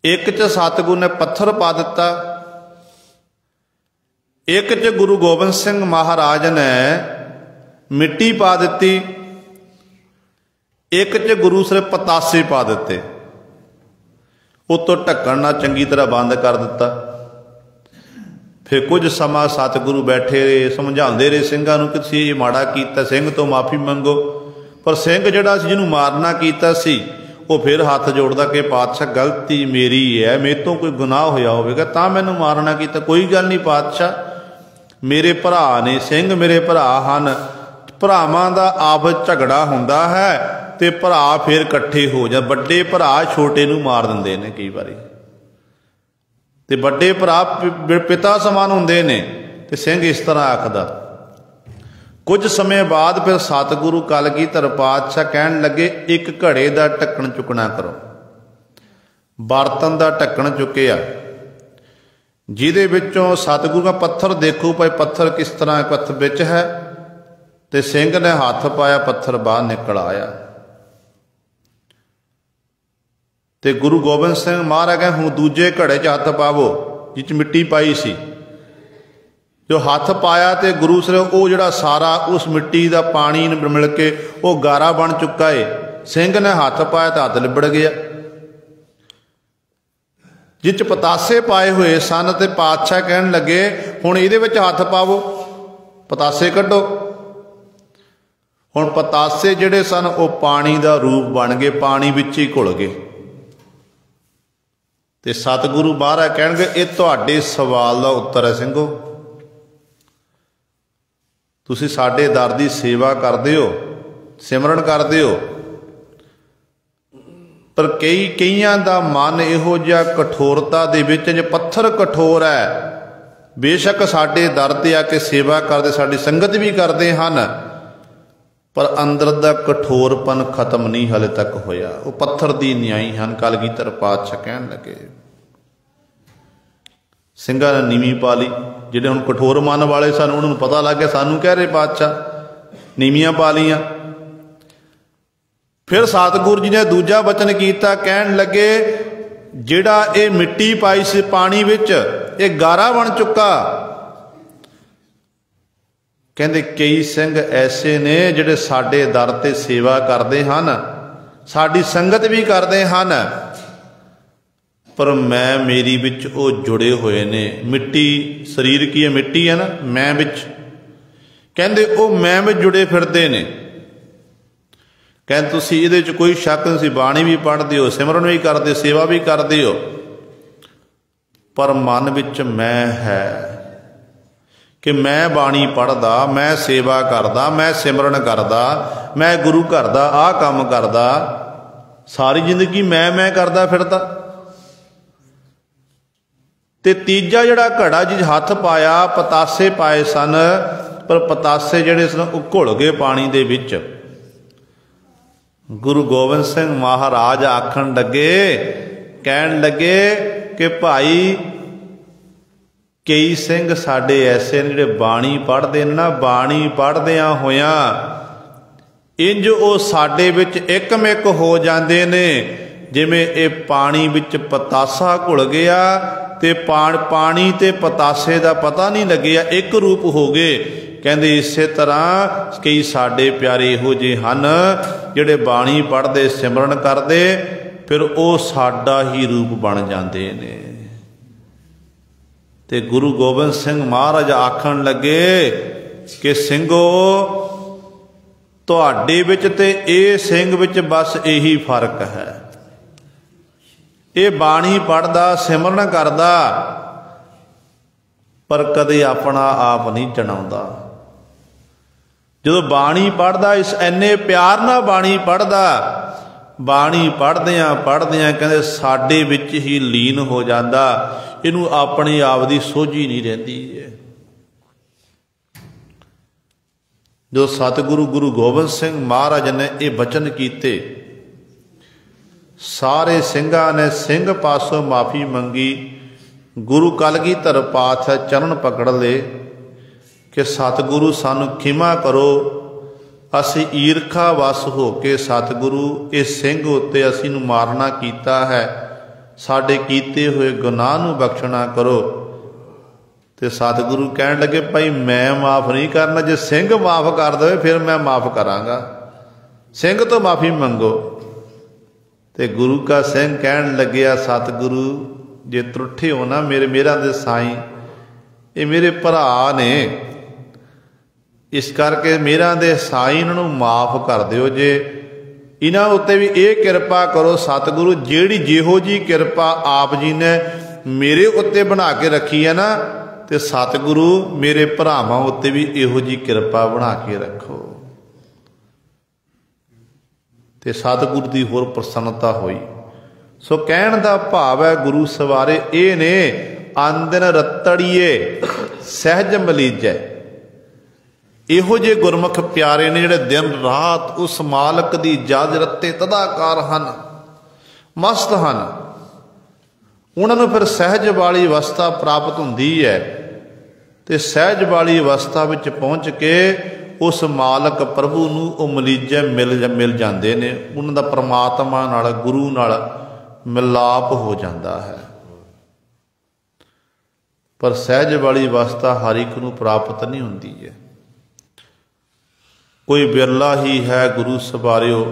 ਇੱਕ 'ਚ ਸਤਿਗੁਰੂ ਨੇ ਪੱਥਰ ਪਾ ਦਿੱਤਾ, ਇੱਕ 'ਚ ਗੁਰੂ ਗੋਬਿੰਦ ਸਿੰਘ ਮਹਾਰਾਜ ਨੇ ਮਿੱਟੀ ਪਾ ਦਿੱਤੀ, ਇੱਕ 'ਚ ਗੁਰੂ ਸਰ ਪਤਾਸੇ ਪਾ ਦਿੱਤੇ, ਉੱਤੋਂ ਢੱਕਣ ਨਾਲ ਚੰਗੀ ਤਰ੍ਹਾਂ ਬੰਦ ਕਰ ਦਿੱਤਾ। ਫਿਰ ਕੁਝ ਸਮਾਂ ਸਤਿਗੁਰੂ ਬੈਠੇ ਰਹੇ, ਸਮਝਾਉਂਦੇ ਰਹੇ ਸਿੰਘਾਂ ਨੂੰ ਕਿ ਤੁਸੀਂ ਇਹ ਮਾੜਾ ਕੀਤਾ, ਸਿੰਘ ਤੋਂ ਮਾਫੀ ਮੰਗੋ। ਪਰ ਸਿੰਘ ਜਿਹੜਾ ਸੀ, ਜਿਹਨੂੰ ਮਾਰਨਾ ਕੀਤਾ ਸੀ, ਉਹ ਫਿਰ ਹੱਥ ਜੋੜਦਾ ਕਿ ਪਾਤਸ਼ਾਹ ਗਲਤੀ ਮੇਰੀ ਹੈ, ਮੇਰੇ ਤੋਂ ਕੋਈ ਗੁਨਾਹ ਹੋਇਆ ਹੋਵੇਗਾ ਤਾਂ ਮੈਨੂੰ ਮਾਰਨਾ ਕੀਤਾ। ਕੋਈ ਗੱਲ ਨਹੀਂ ਪਾਤਸ਼ਾਹ, ਮੇਰੇ ਭਰਾ ਨੇ, ਸਿੰਘ ਮੇਰੇ ਭਰਾ ਹਨ, ਭਰਾਵਾਂ ਦਾ ਆਪਸ ਝਗੜਾ ਹੁੰਦਾ ਹੈ ਤੇ ਭਰਾ ਫਿਰ ਇਕੱਠੇ ਹੋ ਜਾ, ਵੱਡੇ ਭਰਾ ਛੋਟੇ ਨੂੰ ਮਾਰ ਦਿੰਦੇ ਨੇ ਕਈ ਵਾਰੀ, ਤੇ ਵੱਡੇ ਭਰਾ ਪਿਤਾ ਸਮਾਨ ਹੁੰਦੇ ਨੇ, ਤੇ ਸਿੰਘ ਇਸ ਤਰ੍ਹਾਂ ਆਖਦਾ। ਕੁਝ ਸਮੇਂ ਬਾਅਦ ਫਿਰ ਸਤਿਗੁਰੂ ਕਲਗੀਧਰ ਪਾਤਸ਼ਾਹ ਕਹਿਣ ਲੱਗੇ ਇੱਕ ਘੜੇ ਦਾ ਢੱਕਣ ਚੁੱਕਣਾ ਕਰੋ। ਬਰਤਨ ਦਾ ਢੱਕਣ ਚੁੱਕਿਆ, ਜਿਹਦੇ ਵਿੱਚੋਂ ਸਤਿਗੁਰੂ ਦਾ ਪੱਥਰ ਦੇਖੋ ਭਾਈ ਪੱਥਰ ਕਿਸ ਤਰ੍ਹਾਂ ਪੱਥਰ ਵਿੱਚ ਹੈ, ਤੇ ਸਿੰਘ ਨੇ ਹੱਥ ਪਾਇਆ, ਪੱਥਰ ਬਾਹਰ ਨਿਕਲ ਆਇਆ। ਤੇ ਗੁਰੂ ਗੋਬਿੰਦ ਸਿੰਘ ਮਹਾਰਾਜ ਕਹਿੰਦੇ ਹੁਣ ਦੂਜੇ ਘੜੇ 'ਚ ਹੱਥ ਪਾਵੋ, ਜਿਹ 'ਚ ਮਿੱਟੀ ਪਾਈ ਸੀ। ਜੋ ਹੱਥ ਪਾਇਆ ਤੇ ਗੁਰੂ ਸਾਹਿਬ ਉਹ ਜਿਹੜਾ ਸਾਰਾ ਉਸ ਮਿੱਟੀ ਦਾ ਪਾਣੀ ਨੂੰ ਮਿਲ ਕੇ ਉਹ ਗਾਰਾ ਬਣ ਚੁੱਕਾ ਏ। ਸਿੰਘ ਨੇ ਹੱਥ ਪਾਇਆ ਤਾਂ ਹੱਥ ਲਿਬੜ ਗਿਆ। ਜਿਹ 'ਚ ਪਤਾਸੇ ਪਾਏ ਹੋਏ ਸਨ ਤੇ ਪਾਤਸ਼ਾਹ ਕਹਿਣ ਲੱਗੇ ਹੁਣ ਇਹਦੇ ਵਿੱਚ ਹੱਥ ਪਾਵੋ, ਪਤਾਸੇ ਕੱਢੋ। ਹੁਣ ਪਤਾਸੇ ਜਿਹੜੇ ਸਨ ਉਹ ਪਾਣੀ ਦਾ ਰੂਪ ਬਣ ਗਏ, ਪਾਣੀ ਵਿੱਚ ਹੀ ਘੁਲ ਗਏ। ਤੇ ਸਤਿਗੁਰੂ ਮਹਾਰਾਜ ਕਹਿਣਗੇ ਇਹ ਤੁਹਾਡੇ ਸਵਾਲ ਦਾ ਉੱਤਰ ਹੈ ਸਿੰਘੋ, ਤੁਸੀਂ ਸਾਡੇ ਦਰ ਦੀ ਸੇਵਾ ਕਰਦੇ ਹੋ, ਸਿਮਰਨ ਕਰਦੇ ਹੋ, ਪਰ ਕਈਆਂ ਦਾ ਮਨ ਇਹੋ ਜਿਹਾ ਕਠੋਰਤਾ ਦੇ ਵਿੱਚ, ਜੇ ਪੱਥਰ ਕਠੋਰ ਹੈ, ਬੇਸ਼ੱਕ ਸਾਡੇ ਦਰ ਤੇ ਆ ਕੇ ਸੇਵਾ ਕਰਦੇ, ਸਾਡੀ ਸੰਗਤ ਵੀ ਕਰਦੇ ਹਨ, ਪਰ ਅੰਦਰ ਦਾ ਕਠੋਰਪਨ ਖਤਮ ਨਹੀਂ ਹਲੇ ਤੱਕ ਹੋਇਆ। ਉਹ ਪੱਥਰ ਦੀ ਨਿਆਈ ਹਨ। ਕਲਗੀਧਰ ਪਾਤਸ਼ਾਹ ਕਹਿਣ ਲੱਗੇ ਸਿੰਘਾਂ ਨੇ ਨੀਵੀਂ ਪਾ ਲਈ। ਜਿਹੜੇ ਹੁਣ ਕਠੋਰ ਮਨ ਵਾਲੇ ਸਨ ਉਹਨਾਂ ਨੂੰ ਪਤਾ ਲੱਗ ਗਿਆ ਸਾਨੂੰ ਕਹਿ ਰਹੇ ਪਾਤਸ਼ਾਹ, ਨੀਵੀਆਂ ਪਾ ਲਈਆਂ। ਫਿਰ ਸਤਿਗੁਰੂ ਜੀ ਨੇ ਦੂਜਾ ਬਚਨ ਕੀਤਾ, ਕਹਿਣ ਲੱਗੇ ਜਿਹੜਾ ਇਹ ਮਿੱਟੀ ਪਾਈ ਸੀ ਪਾਣੀ ਵਿੱਚ, ਇਹ ਗਾਰਾ ਬਣ ਚੁੱਕਾ। ਕਹਿੰਦੇ ਕਈ ਸਿੰਘ ਐਸੇ ਨੇ ਜਿਹੜੇ ਸਾਡੇ ਦਰ ਤੇ ਸੇਵਾ ਕਰਦੇ ਹਨ, ਸਾਡੀ ਸੰਗਤ ਵੀ ਕਰਦੇ ਹਨ, ਪਰ ਮੇਰੀ ਵਿੱਚ ਉਹ ਜੁੜੇ ਹੋਏ ਨੇ। ਮਿੱਟੀ ਸਰੀਰ ਕੀ ਹੈ? ਮਿੱਟੀ ਹੈ ਨਾ, ਮੈਂ ਵਿੱਚ। ਕਹਿੰਦੇ ਉਹ ਮੈਂ ਵਿੱਚ ਜੁੜੇ ਫਿਰਦੇ ਨੇ। ਕਹਿੰਦੇ ਤੁਸੀਂ ਇਹਦੇ 'ਚ ਕੋਈ ਸ਼ੱਕ ਨਹੀਂ, ਬਾਣੀ ਵੀ ਪੜ੍ਹਦੇ ਹੋ, ਸਿਮਰਨ ਵੀ ਕਰਦੇ, ਸੇਵਾ ਵੀ ਕਰਦੇ ਹੋ, ਪਰ ਮਨ ਵਿੱਚ ਮੈਂ ਹੈ ਕਿ ਮੈਂ ਬਾਣੀ ਪੜ੍ਹਦਾ, ਮੈਂ ਸੇਵਾ ਕਰਦਾ, ਮੈਂ ਸਿਮਰਨ ਕਰਦਾ, ਮੈਂ ਗੁਰੂ ਘਰ ਦਾ ਆਹ ਕੰਮ ਕਰਦਾ, ਸਾਰੀ ਜ਼ਿੰਦਗੀ ਮੈਂ ਕਰਦਾ ਫਿਰਦਾ। ਤੇ ਤੀਜਾ ਜਿਹੜਾ ਘੜਾ ਜਿਹ ਹੱਥ ਪਾਇਆ, ਪਤਾਸੇ ਪਾਏ ਸਨ, ਪਰ ਪਤਾਸੇ ਜਿਹੜੇ ਸਨ ਉਹ ਘੁਲ ਗਏ ਪਾਣੀ ਦੇ ਵਿੱਚ। ਗੁਰੂ ਗੋਬਿੰਦ ਸਿੰਘ ਮਹਾਰਾਜ ਆਖਣ ਲੱਗੇ, ਕਹਿਣ ਲੱਗੇ ਕਿ ਭਾਈ ਕਈ ਸਿੰਘ ਸਾਡੇ ਐਸੇ ਨੇ ਜਿਹੜੇ ਬਾਣੀ ਪੜ੍ਹਦੇ ਨੇ ਨਾ, ਬਾਣੀ ਪੜ੍ਹਦਿਆਂ ਹੋਇਆਂ ਇੰਝ ਉਹ ਸਾਡੇ ਵਿੱਚ ਇੱਕਮਿਕ ਹੋ ਜਾਂਦੇ ਨੇ ਜਿਵੇਂ ਇਹ ਪਾਣੀ ਵਿੱਚ ਪਤਾਸਾ ਘੁਲ ਗਿਆ ਤੇ ਪਾਣੀ ਤੇ ਪਤਾਸੇ ਦਾ ਪਤਾ ਨਹੀਂ ਲੱਗਿਆ, ਇੱਕ ਰੂਪ ਹੋ ਗਏ। ਕਹਿੰਦੇ ਇਸੇ ਤਰ੍ਹਾਂ ਕਈ ਸਾਡੇ ਪਿਆਰੇ ਇਹੋ ਜਿਹੇ ਹਨ ਜਿਹੜੇ ਬਾਣੀ ਪੜ੍ਹਦੇ, ਸਿਮਰਨ ਕਰਦੇ, ਫਿਰ ਉਹ ਸਾਡਾ ਹੀ ਰੂਪ ਬਣ ਜਾਂਦੇ ਨੇ। ਤੇ ਗੁਰੂ ਗੋਬਿੰਦ ਸਿੰਘ ਮਹਾਰਾਜ ਆਖਣ ਲੱਗੇ ਕਿ ਸਿੰਘੋ ਤੁਹਾਡੇ ਵਿੱਚ ਤੇ ਇਹ ਸਿੰਘ ਵਿੱਚ ਬਸ ਇਹੀ ਫਰਕ ਹੈ, ਇਹ ਬਾਣੀ ਪੜ੍ਹਦਾ, ਸਿਮਰਨ ਕਰਦਾ, ਪਰ ਕਦੇ ਆਪਣਾ ਆਪ ਨਹੀਂ ਜਣਾਉਂਦਾ। ਜਦੋਂ ਬਾਣੀ ਪੜ੍ਹਦਾ, ਇਸ ਇੰਨੇ ਪਿਆਰ ਨਾਲ ਬਾਣੀ ਪੜ੍ਹਦਾ, ਬਾਣੀ ਪੜ੍ਹਦਿਆਂ ਕਹਿੰਦੇ ਸਾਡੇ ਵਿੱਚ ਹੀ ਲੀਨ ਹੋ ਜਾਂਦਾ, ਇਹਨੂੰ ਆਪਣੇ ਆਪ ਦੀ ਸੋਝੀ ਨਹੀਂ ਰਹਿੰਦੀ। जो सतगुरु गुरु गोबिंद सिंह महाराज ने ये बचन कीते, सारे ਸਿੰਘਾਂ ने सिंह पासों माफ़ी मंगी। गुरु कलगीधर पातशाह चरण पकड़ ले कि सतगुरु सानू खिमा करो, असी ईरखा वस हो के सतगुरु इस सिंह उत्ते असी नू मारना कीता है, साडे कीते हुए गुनाह नू बख्शना करो। तो सतगुरु कहन लगे भाई मैं माफ़ नहीं करना, जे सिंह माफ़ कर दे फिर मैं माफ़ करांगा, सिंह तो माफ़ी मंगो। तो गुरु का सिंह कहन लग्या सतगुरु जे त्रुठे हो ना मेरा दे साई, ये मेरे भरा ने, इस करके मेरा दे साई इन्हों माफ़ कर दिओ। जे इन्हां उत्ते भी ये किरपा करो सतगुरु, जेड़ी जिहो जी किरपा आप जी ने मेरे उत्ते बना के रखी है ना, तो सतगुरु मेरे भरावां उत्ते भी इहो जी किरपा बना के रखो। तो सतगुरु की होर प्रसन्नता हुई। सो कहण दा भाव है गुरु सवारे ये ने, आंदन रतड़िए सहज मलीजै। इहो जे गुरमुख प्यारे ने जिहड़े दिन रात उस मालक की जज रत्ते तदाकार हन, मस्त हन, उन्होंने फिर सहज वाली अवस्था प्राप्त होंदी है। तो सहज वाली अवस्था विच पहुँच के उस मालक प्रभु नूं मलीजे मिल जाते हैं, उन्हों का परमात्मा नाल गुरु नाल मिलाप हो जाता है। पर सहज वाली अवस्था हर एक नूं प्राप्त नहीं होती है, कोई बिरला ही है गुरु सवारियो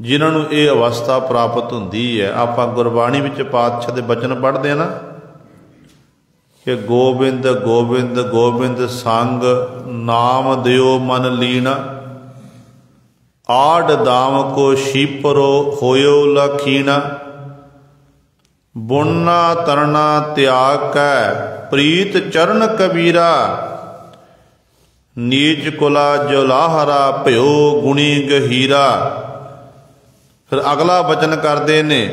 जिन्होंने ये अवस्था प्राप्त होती है। आप गुरबाणी विच पातशाह दे बचन पढ़ते हैं ना कि गोबिंद गोबिंद गोबिंद संग नाम दियो मन लीना, आड़ दाम को शीपरो होयो लखीना, बुनना तरना त्याग कै प्रीत चरण कबीरा, नीच कुला जोलाहरा भयो गुणी गहीरा। फिर अगला वचन करते ने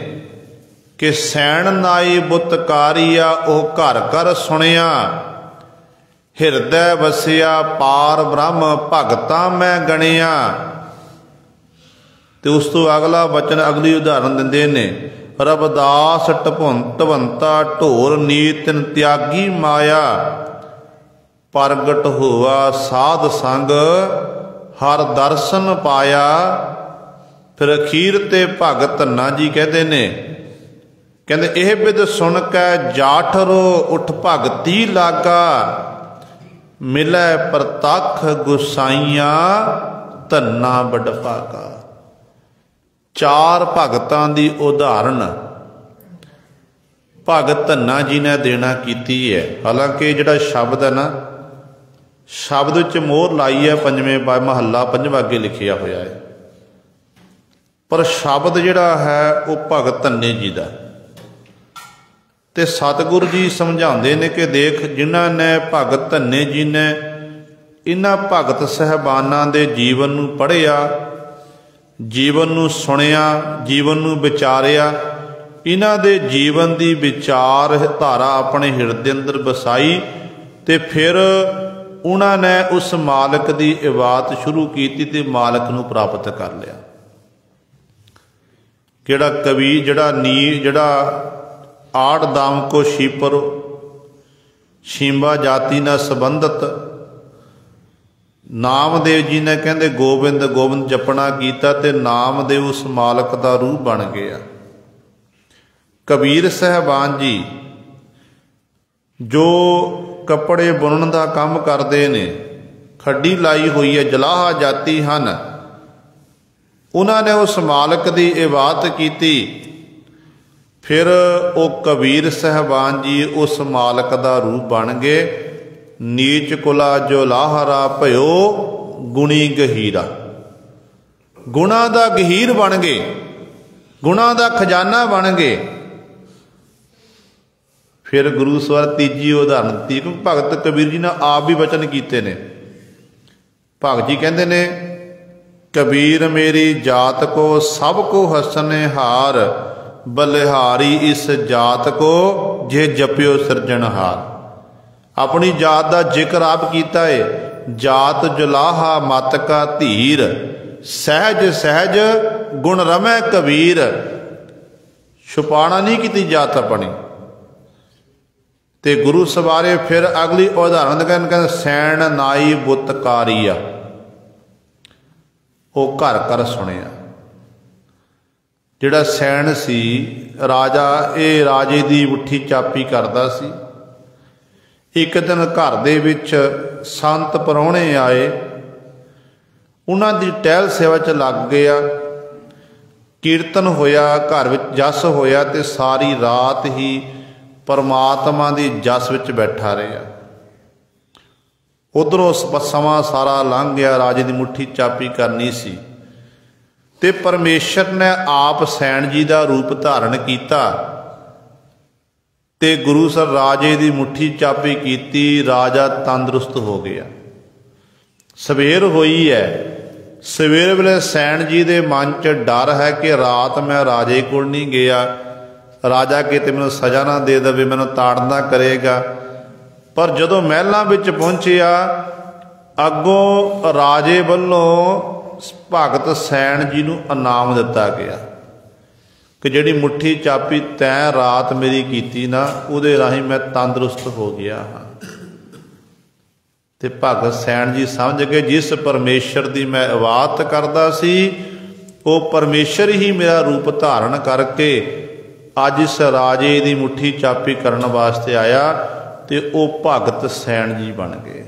कि सैन नाई बुतकारिया ओ घर घर सुनिया, हिरदै वसिया पार ब्रह्म भगता मैं गणिया। तो उस तो अगला वचन अगली उदाहरण देंदे ने, रविदास टभंता ढोर नीतिन त्यागी माया, प्रगट हुआ साध संग हर दर्शन पाया। फिर अखीर ते भगत धन्ना जी कहते ने, कहते यह बिद सुन कै जाठरो उठ भगती लागा, मिलै प्रतख गुसाइया धन्ना बडभागा। चार भगतां दी उदाहरण भगत धन्ना जी ने देना कीती है। हालांकि जिहड़ा शब्द है ना, शब्द विच मोहर लाई है पंजवें महला पंजवां अगे लिखिया होया है, पर शब्द जिहड़ा है वो भगत धन्ने जी का। ते सतगुरु जी समझाते हैं कि देख जिन्हां ने भगत धन्ने जी ने इन्हां भगत साहबानां दे जीवन नूं पढ़िया, जीवन नूं सुनिया, जीवन नूं विचारिया, इन्हां दे जीवन की विचार धारा अपने हिरदे अंदर बसाई, ते फिर उन्होंने उस मालक की इबादत शुरू की ते मालक नूं प्राप्त कर लिया। किहड़ा कवि जिहड़ा आड़ दाम को शीपरो, शींबा जाति नाल संबंधित नामदेव जी ने कहते गोबिंद गोबिंद जपना कीता ते नामदेव उस मालक का रूह बन गया। कबीर साहबान जी जो कपड़े बुनन का काम करते ने, खड्डी लाई हुई है, जलाहा जाति हैं, उन्होंने उस मालक की इबादत की। फिर वो कबीर साहबान जी उस मालक का रूप बन गए। नीच कुला जो लाहरा भयो गुणी गहीरा, गुणा का गहीर बन गए, गुणा का खजाना बन गए। फिर गुरु सवार तीजी उदाहरण दी, क्योंकि भगत कबीर जी ने आप भी वचन किए ने। भगत जी कहते ने, कबीर मेरी जात को सबको हसने हार, बलिहारी इस जात को जे जपियो सिरजनहार। अपनी जात का जिक्र आप किया है, जात जुलाहा मत का धीर, सहज सहज गुण रमै कबीर। छुपाना नहीं की जात अपनी। ते गुरु सवारे फिर अगली उदाहरण कहते सैन नाई बुतकारीआ, वो घर घर सुनिया। जिहड़ा सैन सी राजा, ये राजे की मुट्ठी चापी करता सी। एक दिन घर दे विच संत परौणे आए, उन्हां दी टहल सेवा च लग गया। कीर्तन होया, घर विच जस होया, ते सारी रात ही परमात्मा दी जस विच बैठा रहा। उधरों समा सारा लंघ गया, राजे की मुट्ठी चापी करनी सी, ते परमेश्वर ने आप सैन जी का रूप धारण किया, ते गुरु सर राजे की मुट्ठी चापी की। राजा तंदुरुस्त हो गया। सवेर हुई है, सवेर वेले सैन जी के मन च डर है कि रात मैं राजे कोल नहीं गया, राजा किते मैनूं सज़ा ना दे देवे, मैनूं ताड़ना करेगा। पर जदों महलों विच पहुंचिया, अगों राजे वल्लों भगत सैन जी नूं इनाम दिता गया कि जिहड़ी मुट्ठी चापी तैं रात मेरी कीती ना, उहदे राहीं मैं तंदुरुस्त हो गया हाँ। ते भगत सैन जी समझ गए, जिस परमेश्वर की मैं इबादत करता सी, वो परमेश्वर ही मेरा रूप धारण करके अज इस राजे की मुट्ठी चापी करने वास्ते आया, तो वो भगत सैन जी बन गए।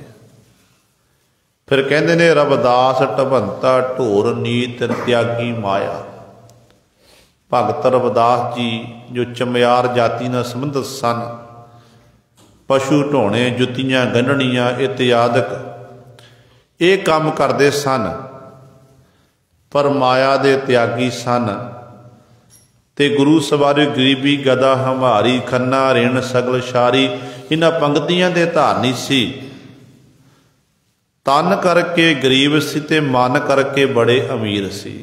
फिर कहते ने रविदास ढबंता ढोर नीत त्यागी माया। भगत रविदास जी जो चमयार जाति नाल संबंधित सन, पशु ढोने, जुत्तियां गन्हणियां इत्यादक ये काम करते सन, पर माया दे त्यागी सन। ते गुरु सवारे गरीबी गदा हमारी, खन्ना ऋण सगल शारी, इन्हां पंक्तियां दे धारनी सी। तन करके गरीब सी ते मन करके बड़े अमीर सी।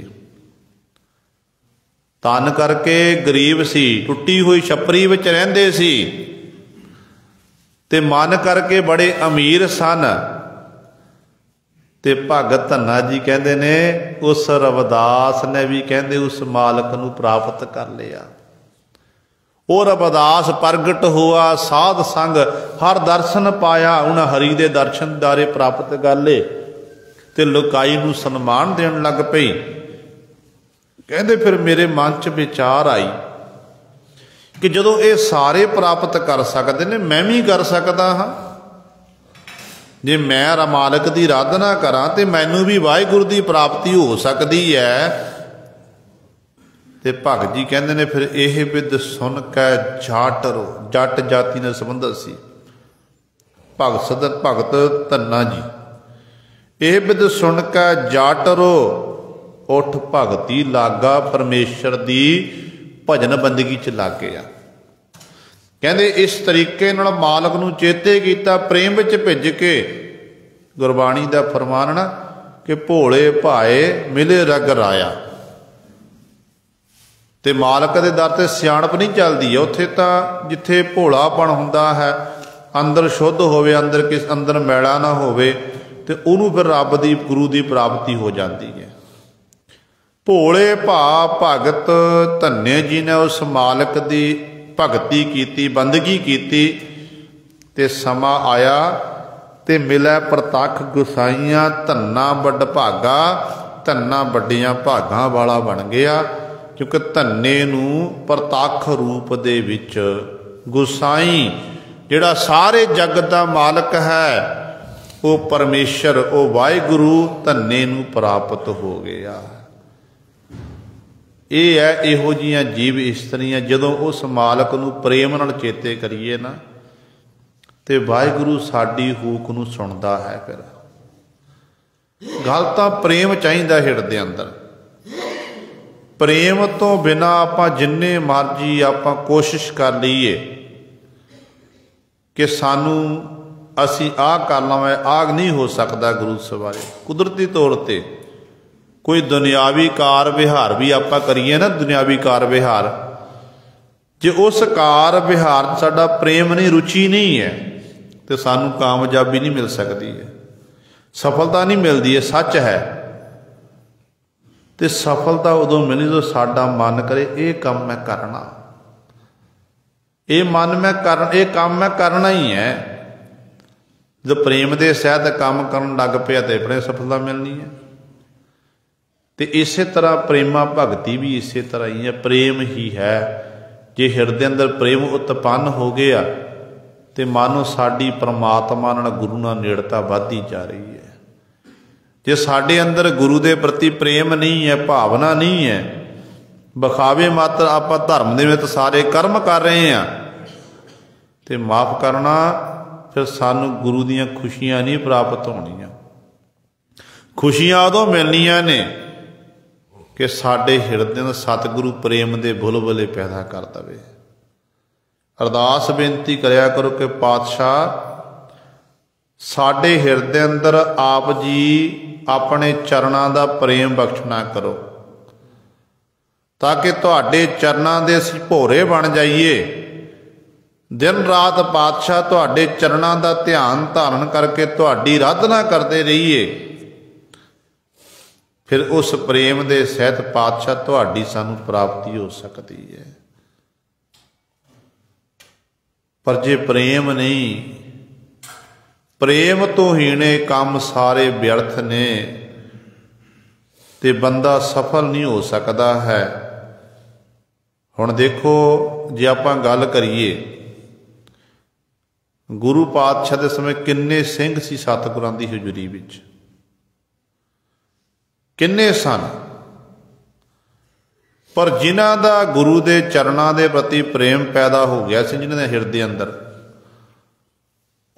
तन करके गरीब सी, टुटी हुई छपरी विच रहिंदे सी, ते मन करके बड़े अमीर सन। ते भगत धन्ना जी कहते ने उस रविदास ने भी कहते उस मालक नूं प्राप्त कर लिया। वो रविदास प्रगट हुआ, साध संग हर दर्शन पाया, उन्हें हरि दे दर्शन दारे प्राप्त कर ले, ते लुकाई नूं सन्मान देन लग पई। कहते फिर मेरे मन च विचार आई कि जदों ये सारे प्राप्त कर सकते ने, मैं भी कर सकता हाँ। जे मैं मालक की आराधना करा तो मैनू भी वाहिगुरू की प्राप्ति हो सकती है। ते भगत जी कहते ने फिर यह विद सुन कै जाट रो, जट जाति ने संबंधित सी। भगत धन्ना जी, यह विद सुन कै जाट रो, उठ भगती लागा, परमेश्वर की भजन बंदगी च लग गया। कहते इस तरीके नाल मालक नूं चेते किया, प्रेम विच भिज के। गुरबाणी का फरमान ना कि भोले भाए मिले रग राया। ते मालक के दर ते सियाणप नहीं चलती है, उत्थे तां जिथे भोलापन हुंदा है, अंदर शुद्ध होवे, अंदर मैला ना होवे, ते उहनूं फिर रब दी गुरु की प्राप्ति हो जाती है। भोले भा भगत धन्ने जी ने उस मालक की भगती की, बंदगी की, ते समा आया ते मिलै प्रतख गुसाइयां, धन्ना वड भागा, धन्ना वड्डियां भागां वाला बन गया। क्योंकि धन्ने नूं प्रतख रूप दे विच गुसाई जिहड़ा सारे जगत का मालक है, वो परमेश्वर, वो वाहिगुरू धन्ने नूं प्राप्त हो गया। ये है इहो जिहियां जीव इस्त्रियां जदों उस मालक नूं प्रेम नाल चेते करिए ना, ते वाहिगुरू साडी हूक नूं सुणदा है। फिर गल तां प्रेम चाहीदा हिरदे अंदर। प्रेम तो बिना आपां जिन्ने मर्जी आपां कोशिश कर लईए कि सानू असी आ कर लवां, आग नहीं हो सकता। गुरु सवारे कुदरती तौर पर कोई दुनियावी कार विहार भी आपां करिए ना, दुनियावी कार विहार, जे उस कार विहार साडा प्रेम नहीं, रुचि नहीं है, तो सानू कामयाबी नहीं मिल सकती है। सफलता नहीं मिलती, है सच है। तो सफलता उदों मिलनी जो साडा मन करे ये काम मैं करना, ये मन मैं कर, ये काम मैं करना ही है। जो प्रेम के सहित काम करन लग पिया तो अपने सफलता मिलनी है। तो इस तरह प्रेमा भगती भी इस तरह ही है, प्रेम ही है। जे हिरदे अंदर प्रेम उत्पन्न हो गया तो मानो साडी परमात्मा नाल गुरु नाल नेड़ता वधदी जा रही है। जे साडे अंदर गुरु के प्रति प्रेम नहीं है, भावना नहीं है, बखावे मात्र आप धर्म दे विच सारे कर्म कर रहे हैं, तो माफ़ करना फिर सानू गुरु दीयां खुशियां नहीं प्राप्त होणियां। खुशियां उदों मिलनियां ने कि साडे हिरदे अंदर सतगुरु प्रेम दे बुलबुले पैदा कर दवे। अरदास बेनती करया करो कि पातशाह साडे हिरदे अंदर आप जी अपने चरणां दा प्रेम बख्शना करो, ताकि तुहाडे चरणां दे असीं भोरे बन जाइए। दिन रात पातशाह तुहाडे चरणां दा ध्यान धारण करके तुहाडी आराधना करते रहिए। फिर उस प्रेम दे सहित पातशाह तुहाडी सानू प्राप्ति हो सकती है। पर जे प्रेम नहीं, प्रेम तो हीने काम सारे व्यर्थ ने, ते बंदा सफल नहीं हो सकता है। हुण देखो जे आपां गल करिए गुरु पातशाह के समय किन्ने सिंह सी सतगुरां दी हजूरी विच, किन्ने सन, पर जिन्हां दा गुरु दे चरणां दे प्रति प्रेम पैदा हो गया सी, जिन्हां दे हिरदे अंदर,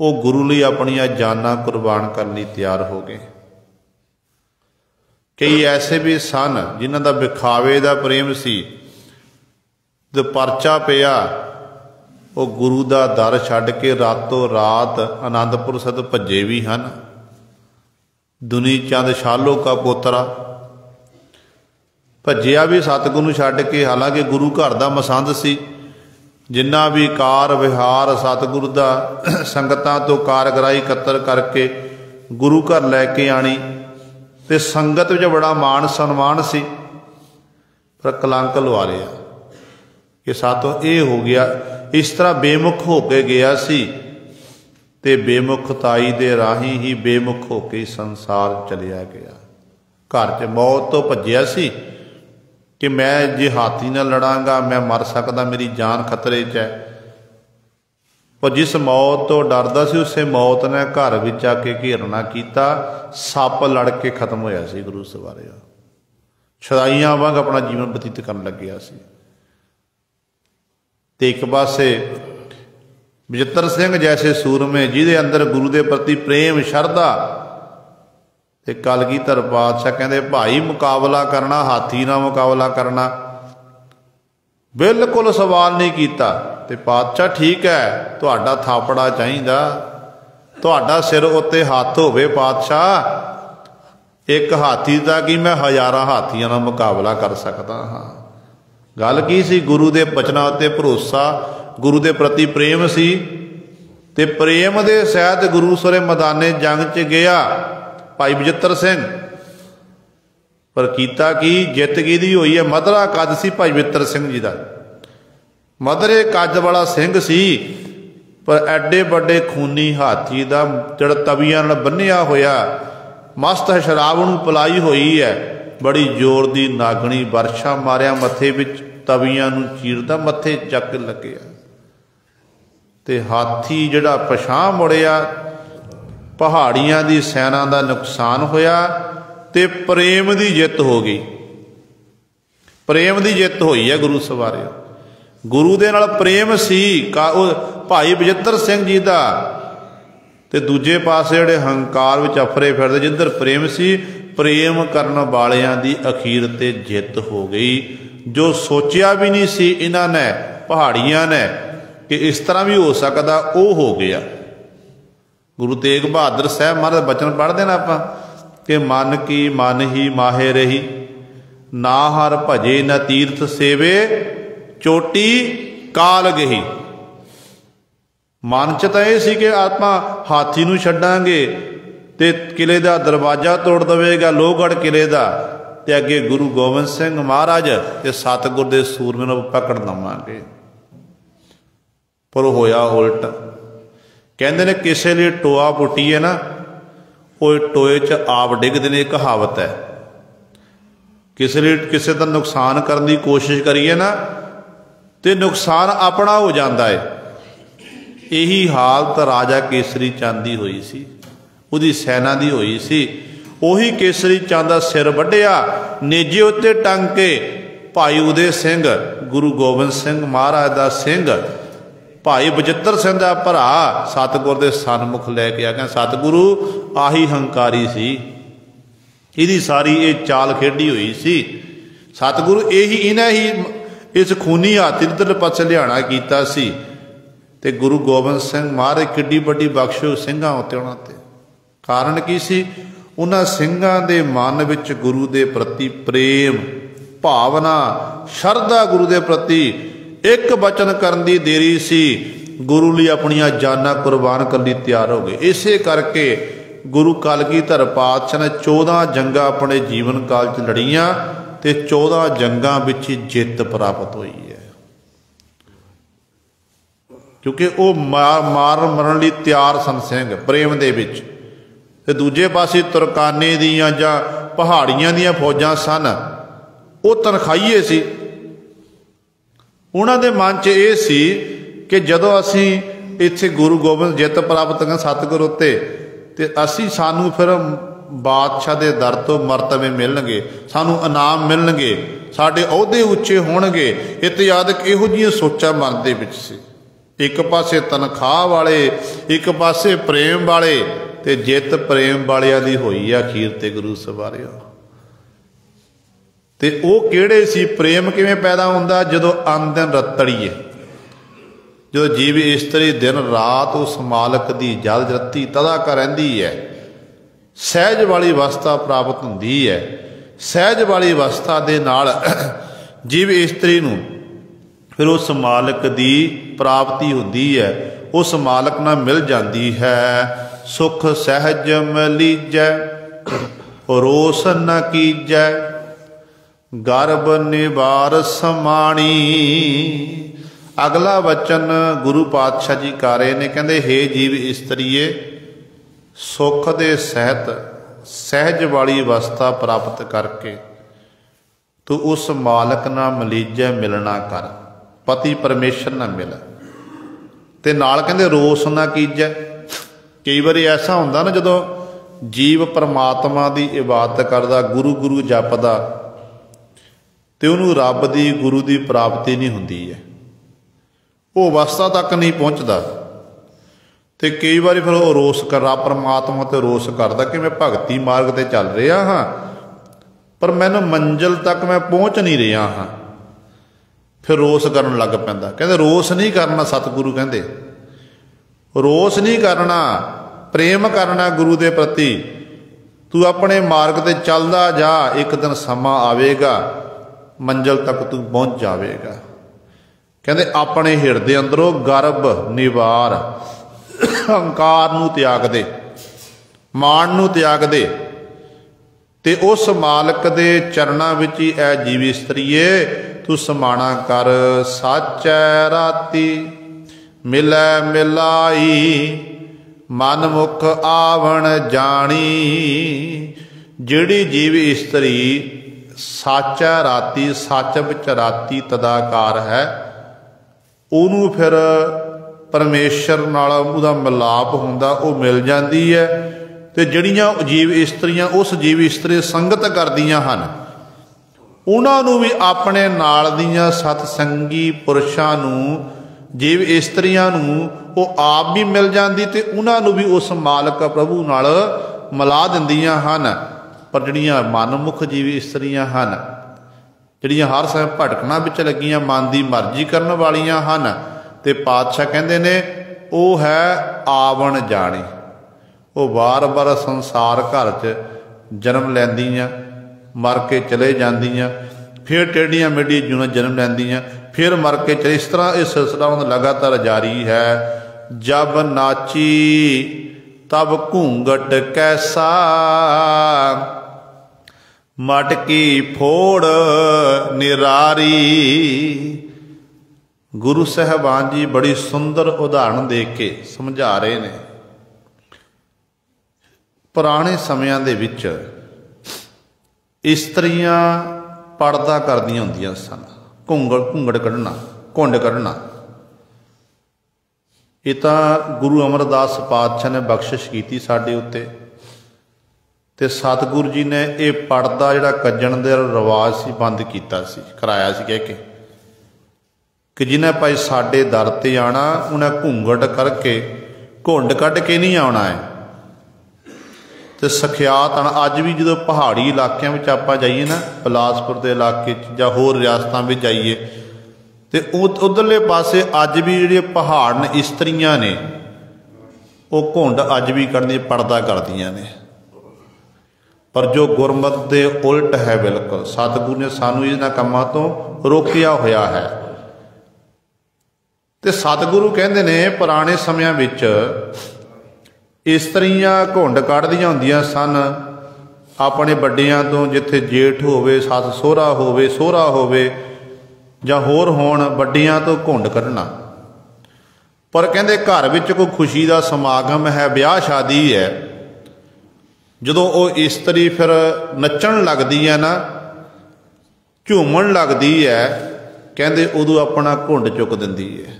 वो गुरु लई अपनियां जानां कुर्बान करने लई तैयार हो गए। कई ऐसे भी सन जिन्हां दा विखावे दा प्रेम सी, जो परचा पिया वो गुरु दा दर छड्ड के रातों रात आनंदपुर साहिब भज्जे भी हैं। दुनी चंद शालो का पोतरा भज्जिया भी सतगुरु छड्ड के, हालांकि गुरु घर दा मसंद सी। जिन्ना भी कार विहार सतगुरु दा संगतां तो कारगराई इकत्तर करके गुरु घर लैके आनी, ते संगत विच बड़ा मान सन्मान सी, पर कलंक लवा लिया कि सातों ये हो गया। इस तरह बेमुख हो के गया सी, ते बेमुखताई दे राही ही बेमुख हो के संसार चलिया गया। घर च मौत तो भज्जिया सी कि मैं जे हाथी नाल लड़ांगा मैं मर सकदा, मेरी जान खतरे च है। पर जिस मौत तो डरदा सी उसे मौत ने घर विच आके घेरना कीता, सप लड़ के खत्म होया सी। गुरु सवारिया छदाइयां वांग अपना जीवन बतीत करन लग्या सी। ते एक पासे बचित्र सिंह जैसे सूरमे जिहदे अंदर गुरु के प्रति प्रेम शरधा, ते कलगीधर पातशाह कहते भाई मुकाबला करना, हाथी ना मुकाबला करना, बिल्कुल सवाल नहीं किया। ते पातशाह ठीक है, तुहाडा थापड़ा चाहिदा, तुहाडा सिर उत्ते हथ होवे पातशाह, एक हाथी दा कि मैं हज़ारां हाथियां नाल मुकाबला कर सकदा हाँ। गल की सी? गुरु के बचनां उत्ते भरोसा, गुरु के प्रति प्रेम सी, ते प्रेम दे सहित गुरु सरे मैदाने जंग च गया भाई बचित्र सिंह। पर कीता की जित किहदी होई है? मधरा कद सी भाई बचित्र सिंह जी का, मधरे कद वाला सिंह सी, पर एडे बड़े खूनी हाथी का जिहड़ा तवियां नाल बन्निया होया, मस्त शराब नूं पिलाई हुई है, बड़ी जोर दी नागणी वर्षा मारिया मथे विच, तवियां नूं चीरदा मथे चक लग्या, ते हाथी जिहड़ा पछां मुड़िया, पहाड़ियां दी सैना का नुकसान होया, ते प्रेम की जित हो गई। प्रेम की जित हुई है गुरु सवारे। गुरु दे नाल प्रेम सी भाई बचित्र सिंह जी का, ते दूजे पासे जिहड़े हंकार विच अफरे फिरदे, जिधर प्रेम सी, प्रेम करन वालियां दी अखीर ते जित हो गई। जो सोचिया भी नहीं सी इन्हां ने पहाड़ियां ने कि इस तरह भी हो सकता, वो हो गया। गुरु तेग बहादुर साहब महाराज बचन पढ़ते ना आप कि मन की मन ही माहे रही, ना हर भजे न तीर्थ सेवे, चोटी काल गही। मन च तो यह सी कि आत्मा हाथी नूं छड्डांगे ਤੇ ਕਿਲੇ ਦਾ ਦਰਵਾਜ਼ਾ ਤੋੜ ਦੇਵੇਗਾ, ਲੋਹਗੜ੍ਹ ਕਿਲੇ ਦਾ, ਤੇ ਅੱਗੇ ਗੁਰੂ ਗੋਬਿੰਦ ਸਿੰਘ ਮਹਾਰਾਜ ਤੇ ਸਤਿਗੁਰ ਦੇ ਸੂਰਮੇ ਨੂੰ ਪਕੜ ਲਵਾਂਗੇ। ਪਰ ਹੋਇਆ ਉਲਟ। ਕਹਿੰਦੇ ਨੇ ਕਿਸੇ ਲਈ ਟੋਆ ਪੁੱਟੀਏ ਨਾ, ਉਹ ਟੋਏ 'ਚ ਆਪ ਡਿੱਗਦੇ ਨੇ। ਇਹ ਕਹਾਵਤ ਹੈ। ਕਿਸੇ ਲਈ ਕਿਸੇ ਦਾ ਨੁਕਸਾਨ ਕਰਨ ਦੀ ਕੋਸ਼ਿਸ਼ ਕਰੀਏ ਨਾ, ਤੇ ਨੁਕਸਾਨ ਆਪਣਾ ਹੋ ਜਾਂਦਾ ਹੈ। ਇਹੀ ਹਾਲਤ ਰਾਜਾ ਕੇਸਰੀ ਚੰਦ ਦੀ ਹੋਈ ਸੀ, ਉਹਦੀ ਸੈਨਾ ਦੀ ਹੋਈ ਸੀ। ਉਹੀ ਕੇਸਰੀ ਚੰਦ ਦਾ ਸਿਰ ਵੱਢਿਆ, ਨੇਜੇ ਉੱਤੇ ਟੰਗ ਕੇ ਭਾਈ ਉਦੇ ਸਿੰਘ, ਗੁਰੂ ਗੋਬਿੰਦ ਸਿੰਘ ਮਹਾਰਾਜ ਦਾ ਸਿੰਘ, ਭਾਈ ਬਚਿੱਤਰ ਸਿੰਘ ਦਾ ਭਰਾ ਸਤਿਗੁਰ ਦੇ ਸਨਮੁਖ ਲੈ ਕੇ ਆ ਗਿਆ। ਸਤਿਗੁਰੂ ਆਹੀ ਹੰਕਾਰੀ ਸੀ, ਇਹਦੀ ਸਾਰੀ ਇਹ ਚਾਲ ਖੇਡੀ ਹੋਈ ਸੀ। ਸਤਿਗੁਰੂ ਇਹਨਾਂ ਹੀ ਇਸ ਖੂਨੀ ਹਾਥੀ ਨੂੰ ਇੱਧਰਲੇ ਪਾਸੇ ਲਿਆਣਾ ਕੀਤਾ ਸੀ। ਤੇ ਗੁਰੂ ਗੋਬਿੰਦ ਸਿੰਘ ਮਹਾਰਾਜ ਕਿੱਡੀ ਵੱਡੀ ਬਖਸ਼ਿਸ਼ ਸਿੰਘਾਂ ਉੱਤੇ ਉਹਨਾਂ ਤੇ। ਕਾਰਨ ਕੀ ਸੀ? ਉਹਨਾਂ ਸਿੰਘਾਂ ਦੇ ਮਨ ਵਿੱਚ ਗੁਰੂ ਦੇ ਪ੍ਰਤੀ ਪ੍ਰੇਮ ਭਾਵਨਾ, ਸ਼ਰਧਾ ਗੁਰੂ ਦੇ ਪ੍ਰਤੀ। ਇੱਕ ਬਚਨ ਕਰਨ ਦੀ ਦੇਰੀ ਸੀ, ਗੁਰੂ ਲਈ ਆਪਣੀਆਂ ਜਾਨਾਂ ਕੁਰਬਾਨ ਕਰਨ ਲਈ ਤਿਆਰ ਹੋ ਗਏ। ਇਸੇ ਕਰਕੇ ਗੁਰੂ ਕਲਗੀਧਰ ਪਾਤਸ਼ਾਹ ਨੇ 14 ਜੰਗਾਂ ਆਪਣੇ ਜੀਵਨ ਕਾਲ 'ਚ ਲੜੀਆਂ ਤੇ 14 ਜੰਗਾਂ ਵਿੱਚ ਹੀ ਜਿੱਤ ਪ੍ਰਾਪਤ ਹੋਈ ਹੈ। ਕਿਉਂਕਿ ਉਹ ਮਰਨ ਲਈ ਤਿਆਰ ਸਨ ਸਿੰਘ ਪ੍ਰੇਮ ਦੇ ਵਿੱਚ। ਤੇ ਦੂਜੇ ਪਾਸੇ ਤੁਰਕਾਨੇ ਦੀਆਂ ਜਾਂ ਪਹਾੜੀਆਂ ਦੀਆਂ ਫੌਜਾਂ ਸਨ, ਉਹ ਤਨਖਾਹੀਏ ਸੀ। ਉਹਨਾਂ ਦੇ ਮਨ 'ਚ ਇਹ ਸੀ ਕਿ ਜਦੋਂ ਅਸੀਂ ਇੱਥੇ ਗੁਰੂ ਗੋਬਿੰਦ ਜਿੱਤ ਪ੍ਰਾਪਤ ਕਰਨ ਸਤਿਗੁਰ ਉੱਤੇ, ਤੇ ਸਾਨੂੰ ਫਿਰ ਬਾਦਸ਼ਾਹ ਦੇ ਦਰ ਤੋਂ ਮਰਤਬੇ ਮਿਲਣਗੇ, ਸਾਨੂੰ ਇਨਾਮ ਮਿਲਣਗੇ, ਸਾਡੇ ਅਹੁਦੇ ਉੱਚੇ ਹੋਣਗੇ। ਇਤਿਆਦਿਕ ਇਹੋ ਜਿਹੀਆਂ ਸੋਚਾਂ ਮਨ ਦੇ ਵਿੱਚ ਸੀ। ਇੱਕ ਪਾਸੇ ਤਨਖਾਹ ਵਾਲੇ, ਇੱਕ ਪਾਸੇ ਪ੍ਰੇਮ ਵਾਲੇ, ਤੇ ਜਿੱਤ ਪ੍ਰੇਮ ਵਾਲਿਆਂ ਦੀ ਹੋਈ ਆ ਅਖੀਰ ਤੇ ਗੁਰੂ ਸਵਾਰਿਓ। ਤੇ ਉਹ ਕਿਹੜੇ ਸੀ? ਪ੍ਰੇਮ ਕਿਵੇਂ ਪੈਦਾ ਹੁੰਦਾ? ਜਦੋਂ ਅੰਨ-ਦਿਨ ਰਤੜੀਏ, ਜਦੋਂ ਜੀਵ ਇਸਤਰੀ ਦਿਨ ਰਾਤ ਉਸ ਮਾਲਕ ਦੀ ਜਲ ਰਤੀ ਤਦਾ ਕਰ ਰਹਿੰਦੀ ਹੈ, ਸਹਿਜ ਵਾਲੀ ਅਵਸਥਾ ਪ੍ਰਾਪਤ ਹੁੰਦੀ ਹੈ। ਸਹਿਜ ਵਾਲੀ ਅਵਸਥਾ ਦੇ ਨਾਲ ਜੀਵ ਇਸਤਰੀ ਨੂੰ ਫਿਰ ਉਸ ਮਾਲਕ ਦੀ ਪ੍ਰਾਪਤੀ ਹੁੰਦੀ ਹੈ, ਉਸ ਮਾਲਕ ਨਾਲ ਮਿਲ ਜਾਂਦੀ ਹੈ। ਸੁਖ ਸਹਿਜ ਮਲੀਜੈ ਰੋਸ ਨ ਕੀਜੈ, ਗਰਭ ਨਿਵਾਰ ਸਮਾਣੀ। ਅਗਲਾ ਵਚਨ ਗੁਰੂ ਪਾਤਸ਼ਾਹ ਜੀ ਕਰ ਰਹੇ ਨੇ, ਕਹਿੰਦੇ ਹੇ ਜੀਵ ਇਸਤਰੀਏ, ਸੁੱਖ ਦੇ ਸਹਿਤ ਸਹਿਜ ਵਾਲੀ ਅਵਸਥਾ ਪ੍ਰਾਪਤ ਕਰਕੇ ਤੂੰ ਉਸ ਮਾਲਕ ਨਾਲ ਮਲੀਜੈ ਮਿਲਣਾ ਕਰ, ਪਤੀ ਪਰਮੇਸ਼ਰ ਨਾਲ ਮਿਲ। ਤੇ ਨਾਲ ਕਹਿੰਦੇ ਰੋਸ ਨਾ ਕੀਜੈ। ਕਈ ਵਾਰੀ ਐਸਾ ਹੁੰਦਾ ਨਾ, ਜਦੋਂ ਜੀਵ ਪਰਮਾਤਮਾ ਦੀ ਇਬਾਦਤ ਕਰਦਾ, ਗੁਰੂ ਗੁਰੂ ਜਪਦਾ, ਤੇ ਉਹਨੂੰ ਰੱਬ ਦੀ ਗੁਰੂ ਦੀ ਪ੍ਰਾਪਤੀ ਨਹੀਂ ਹੁੰਦੀ ਹੈ, ਉਹ ਅਵਸਥਾ ਤੱਕ ਨਹੀਂ ਪਹੁੰਚਦਾ। ਤੇ ਕਈ ਵਾਰੀ ਫਿਰ ਉਹ ਰੋਸ ਕਰਦਾ, ਪਰਮਾਤਮਾ ਤੇ ਰੋਸ ਕਰਦਾ ਕਿ ਮੈਂ ਭਗਤੀ ਮਾਰਗ ਤੇ ਚੱਲ ਰਿਹਾ ਹਾਂ, ਪਰ ਮੈਨੂੰ ਮੰਜ਼ਿਲ ਤੱਕ ਮੈਂ ਪਹੁੰਚ ਨਹੀਂ ਰਿਹਾ ਹਾਂ। ਫਿਰ ਰੋਸ ਕਰਨ ਲੱਗ ਪੈਂਦਾ। ਕਹਿੰਦੇ ਰੋਸ ਨਹੀਂ ਕਰਨਾ, ਸਤਿਗੁਰੂ ਕਹਿੰਦੇ ਰੋਸ ਨਹੀਂ ਕਰਨਾ, ਪ੍ਰੇਮ ਕਰਨਾ ਗੁਰੂ ਦੇ ਪ੍ਰਤੀ। ਤੂੰ ਆਪਣੇ ਮਾਰਗ ਤੇ ਚੱਲਦਾ ਜਾ, ਇੱਕ ਦਿਨ ਸਮਾਂ ਆਵੇਗਾ ਮੰਜ਼ਿਲ ਤੱਕ ਤੂੰ ਪਹੁੰਚ ਜਾਵੇਗਾ। ਕਹਿੰਦੇ ਆਪਣੇ ਹਿਰਦੇ ਅੰਦਰੋਂ ਗਰਭ ਨਿਵਾਰ, ਹੰਕਾਰ ਨੂੰ ਤਿਆਗ ਦੇ, ਮਾਣ ਨੂੰ ਤਿਆਗ ਦੇ, ਤੇ ਉਸ ਮਾਲਕ ਦੇ ਚਰਨਾਂ ਵਿੱਚ ਹੀ ਐ ਜੀਵ ਇਸਤਰੀਏ ਤੂੰ ਸਮਾਣਾ ਕਰ। ਸਾਚੈ ਰਾਤੀ ਮਿਲੈ ਮਿਲਾਈ, ਮਨ ਮੁਖ ਆਵਣ ਜਾਣੀ। ਜਿਹੜੀ ਜੀਵ ਇਸਤਰੀ ਸਾਚਾ ਰਾਤੀ, ਸੱਚ ਵਿੱਚ ਰਾਤੀ ਤਦਾਕਾਰ ਹੈ, ਉਹਨੂੰ ਫਿਰ ਪਰਮੇਸ਼ਰ ਨਾਲ ਉਹਦਾ ਮਿਲਾਪ ਹੁੰਦਾ, ਉਹ ਮਿਲ ਜਾਂਦੀ ਹੈ। ਤੇ ਜਿਹੜੀਆਂ ਜੀਵ ਇਸਤਰੀਆਂ ਉਸ ਜੀਵ ਇਸਤਰੀ ਸੰਗਤ ਕਰਦੀਆਂ ਹਨ, ਉਹਨਾਂ ਨੂੰ ਵੀ ਆਪਣੇ ਨਾਲ ਦੀਆਂ ਸਤਸੰਗੀ ਪੁਰਸ਼ਾਂ ਨੂੰ, ਜੀਵ ਇਸਤਰੀਆਂ ਨੂੰ ਉਹ ਆਪ ਵੀ ਮਿਲ ਜਾਂਦੀ, ਤੇ ਉਹਨਾਂ ਨੂੰ ਵੀ ਉਸ ਮਾਲਕ ਪ੍ਰਭੂ ਨਾਲ ਮਿਲਾ ਦਿੰਦੀਆਂ ਹਨ। ਪਰ ਜਿਹੜੀਆਂ ਮਨਮੁਖ ਜੀਵ ਇਸਤਰੀਆਂ ਹਨ, ਜਿਹੜੀਆਂ ਹਰ ਸਮੇਂ ਭਟਕਣਾ ਵਿੱਚ ਲੱਗੀਆਂ, ਮਨ ਦੀ ਮਰਜ਼ੀ ਕਰਨ ਵਾਲੀਆਂ ਹਨ, ਤੇ ਪਾਤਸ਼ਾਹ ਕਹਿੰਦੇ ਨੇ ਉਹ ਹੈ ਆਵਣ ਜਾਣੀ। ਉਹ ਵਾਰ-ਵਾਰ ਸੰਸਾਰ ਘਰ 'ਚ ਜਨਮ ਲੈਂਦੀਆਂ, ਮਰ ਕੇ ਚਲੇ ਜਾਂਦੀਆਂ, ਫਿਰ ਟੇਢੀਆਂ ਮੇਢੀਆਂ ਜੂਨਾਂ ਜਨਮ ਲੈਂਦੀਆਂ, ਫਿਰ ਮਰ ਕੇ ਚਲੇ। ਇਸ ਤਰ੍ਹਾਂ ਇਹ ਸਿਲਸਿਲਾ ਉਹਨਾਂ ਦਾ ਲਗਾਤਾਰ ਜਾਰੀ ਹੈ। ਜਬ ਨਾਚੀ तब घूंघट कैसा, मटकी फोड़ निरारी। गुरु साहबान जी बड़ी सुंदर उदाहरण दे के समझा रहे ने। पुराने समयां दे विच इस्त्रियां पड़दा करदियां हुंदियां सन, घूंघट कढ़ना, घुंड कढ़ना। ये तो गुरु अमरदास पातशाह ने बख्शिश की साडे उत्ते, ते सतगुरु जी ने ये पड़दा जिहड़ा कज्जण दे रिवाज सी बंद कीता सी, कराया सी कह के कि जिन्हें भाई साडे दर ते आना उन्हें घूंघट करके घुंड कढ़ के नहीं आना है। तो सखियात अज भी जो पहाड़ी इलाकों में आप जाइए ना, बिलासपुर के इलाके या होर रियासतों में जाइए, तो उधरले पासे अज भी जी पहाड़ ने इस्त्रियां ने वो घुंड अज भी करनी पड़दा करदियां ने। पर जो गुरमत के उल्ट है, बिल्कुल सतगुरु ने सानू इन्हां कामां तो रोकिया होया है। तो सतगुरु कहते ने पुराने समयां विच इस्त्रियां घुंड कढ़दियां हुंदियां सन अपने बड्डियां तो, जिथे जेठ होवे, सस सोहरा होवे, सोहरा होवे जां होर होण, बड्डियां तो घुंड कढ़ना। पर कहते घर विच कोई खुशी का समागम है, ब्याह शादी है, जदों वो इस्त्री फिर नच्चण लगदी है ना, झूमण लगदी है, कहते उदों अपना घुंड चुक दिंदी है,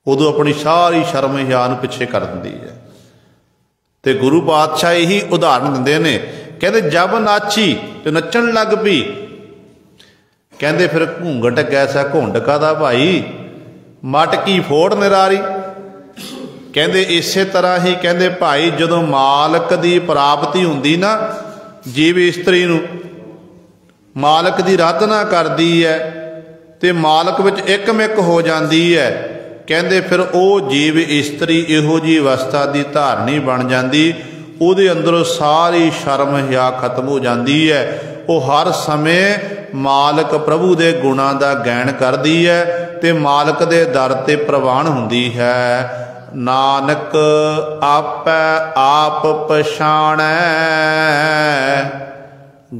उदों अपनी सारी शर्म हियान पिछे कर दिंदी है। तो गुरु पातशाह यही उदाहरण दिंदे ने, कहते जब नाची तो नच्चण लग पई, कहते फिर घूंघट कैसा, घुंड कादा भाई, मटकी फोड़ निरारी। कहते इस तरह ही कहते भाई जदों मालक की प्राप्ति हुंदी ना, जीव इस्त्री नूं मालक की आराधना करदी है ते मालक विच एकमिक हो जाती है, कहते फिर वो जीव इस्त्री इहो जी अवस्था की धारणी बन जाती, उहदे अंदरों सारी शर्म हिया खत्म हो जाती है। वो हर समय मालक प्रभु के गुणों का गैन करती है ते मालक के दर ते प्रवान हुंदी है। नानक आपै आप पछाणै,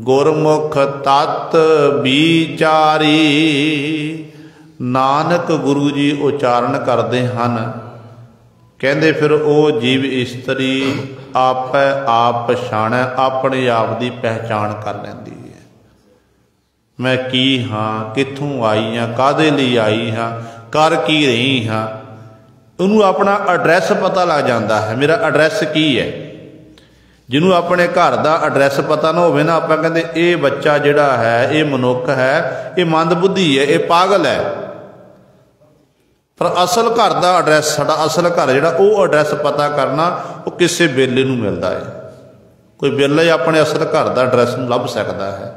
गुरमुख तत् विचारी। नानक गुरु जी उचारण करते हैं, कहते फिर वो जीव इस्त्री आपै आप पछाणै, अपने आप की पहचान कर लैंदी है। मैं की हाँ, कित्थों आई हाँ, काहदे लई आई हाँ, कर की रही हाँ, उन्होंने अपना एड्रैस पता लग जाता है, मेरा एड्रैस की है। जिन्होंने अपने घर का एड्रैस पता ना होवे ना, आप कहते ये बच्चा जिहड़ा है, ये मनुख है, ये मंदबुद्धि है, ये पागल है। पर असल घर का एड्रैस, साडा असल घर जिहड़ा वो एड्रैस पता करना वो किसी बेले नूं मिलता है। कोई बेला ही अपने असल घर का एड्रैस नूं लभ सकता है।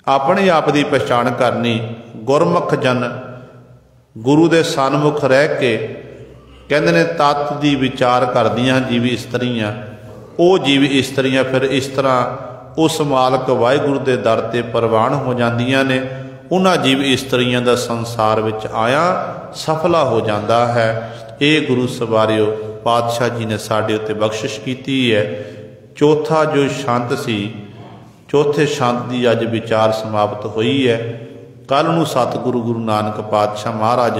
अपने आप की पहचान करनी, गुरमुख जन गुरु के सन्मुख रह के कहते ने तत्त की विचार करदियां जीव इस्त्रियां, वो जीव इस्त्रियां फिर इस तरह उस मालक वाहिगुरु के दर ते प्रवान हो जांदियां ने। उन्हां जीव इस्त्रियां दा संसार विच आया सफला हो जाता है। ये गुरु सवारियो पातशाह जी ने साडे उत्ते बख्शिश की है। चौथा जो छंद सी, चौथे छंद की अज विचार समाप्त हुई है। कल नूं सतगुरु गुरु नानक पातशाह महाराज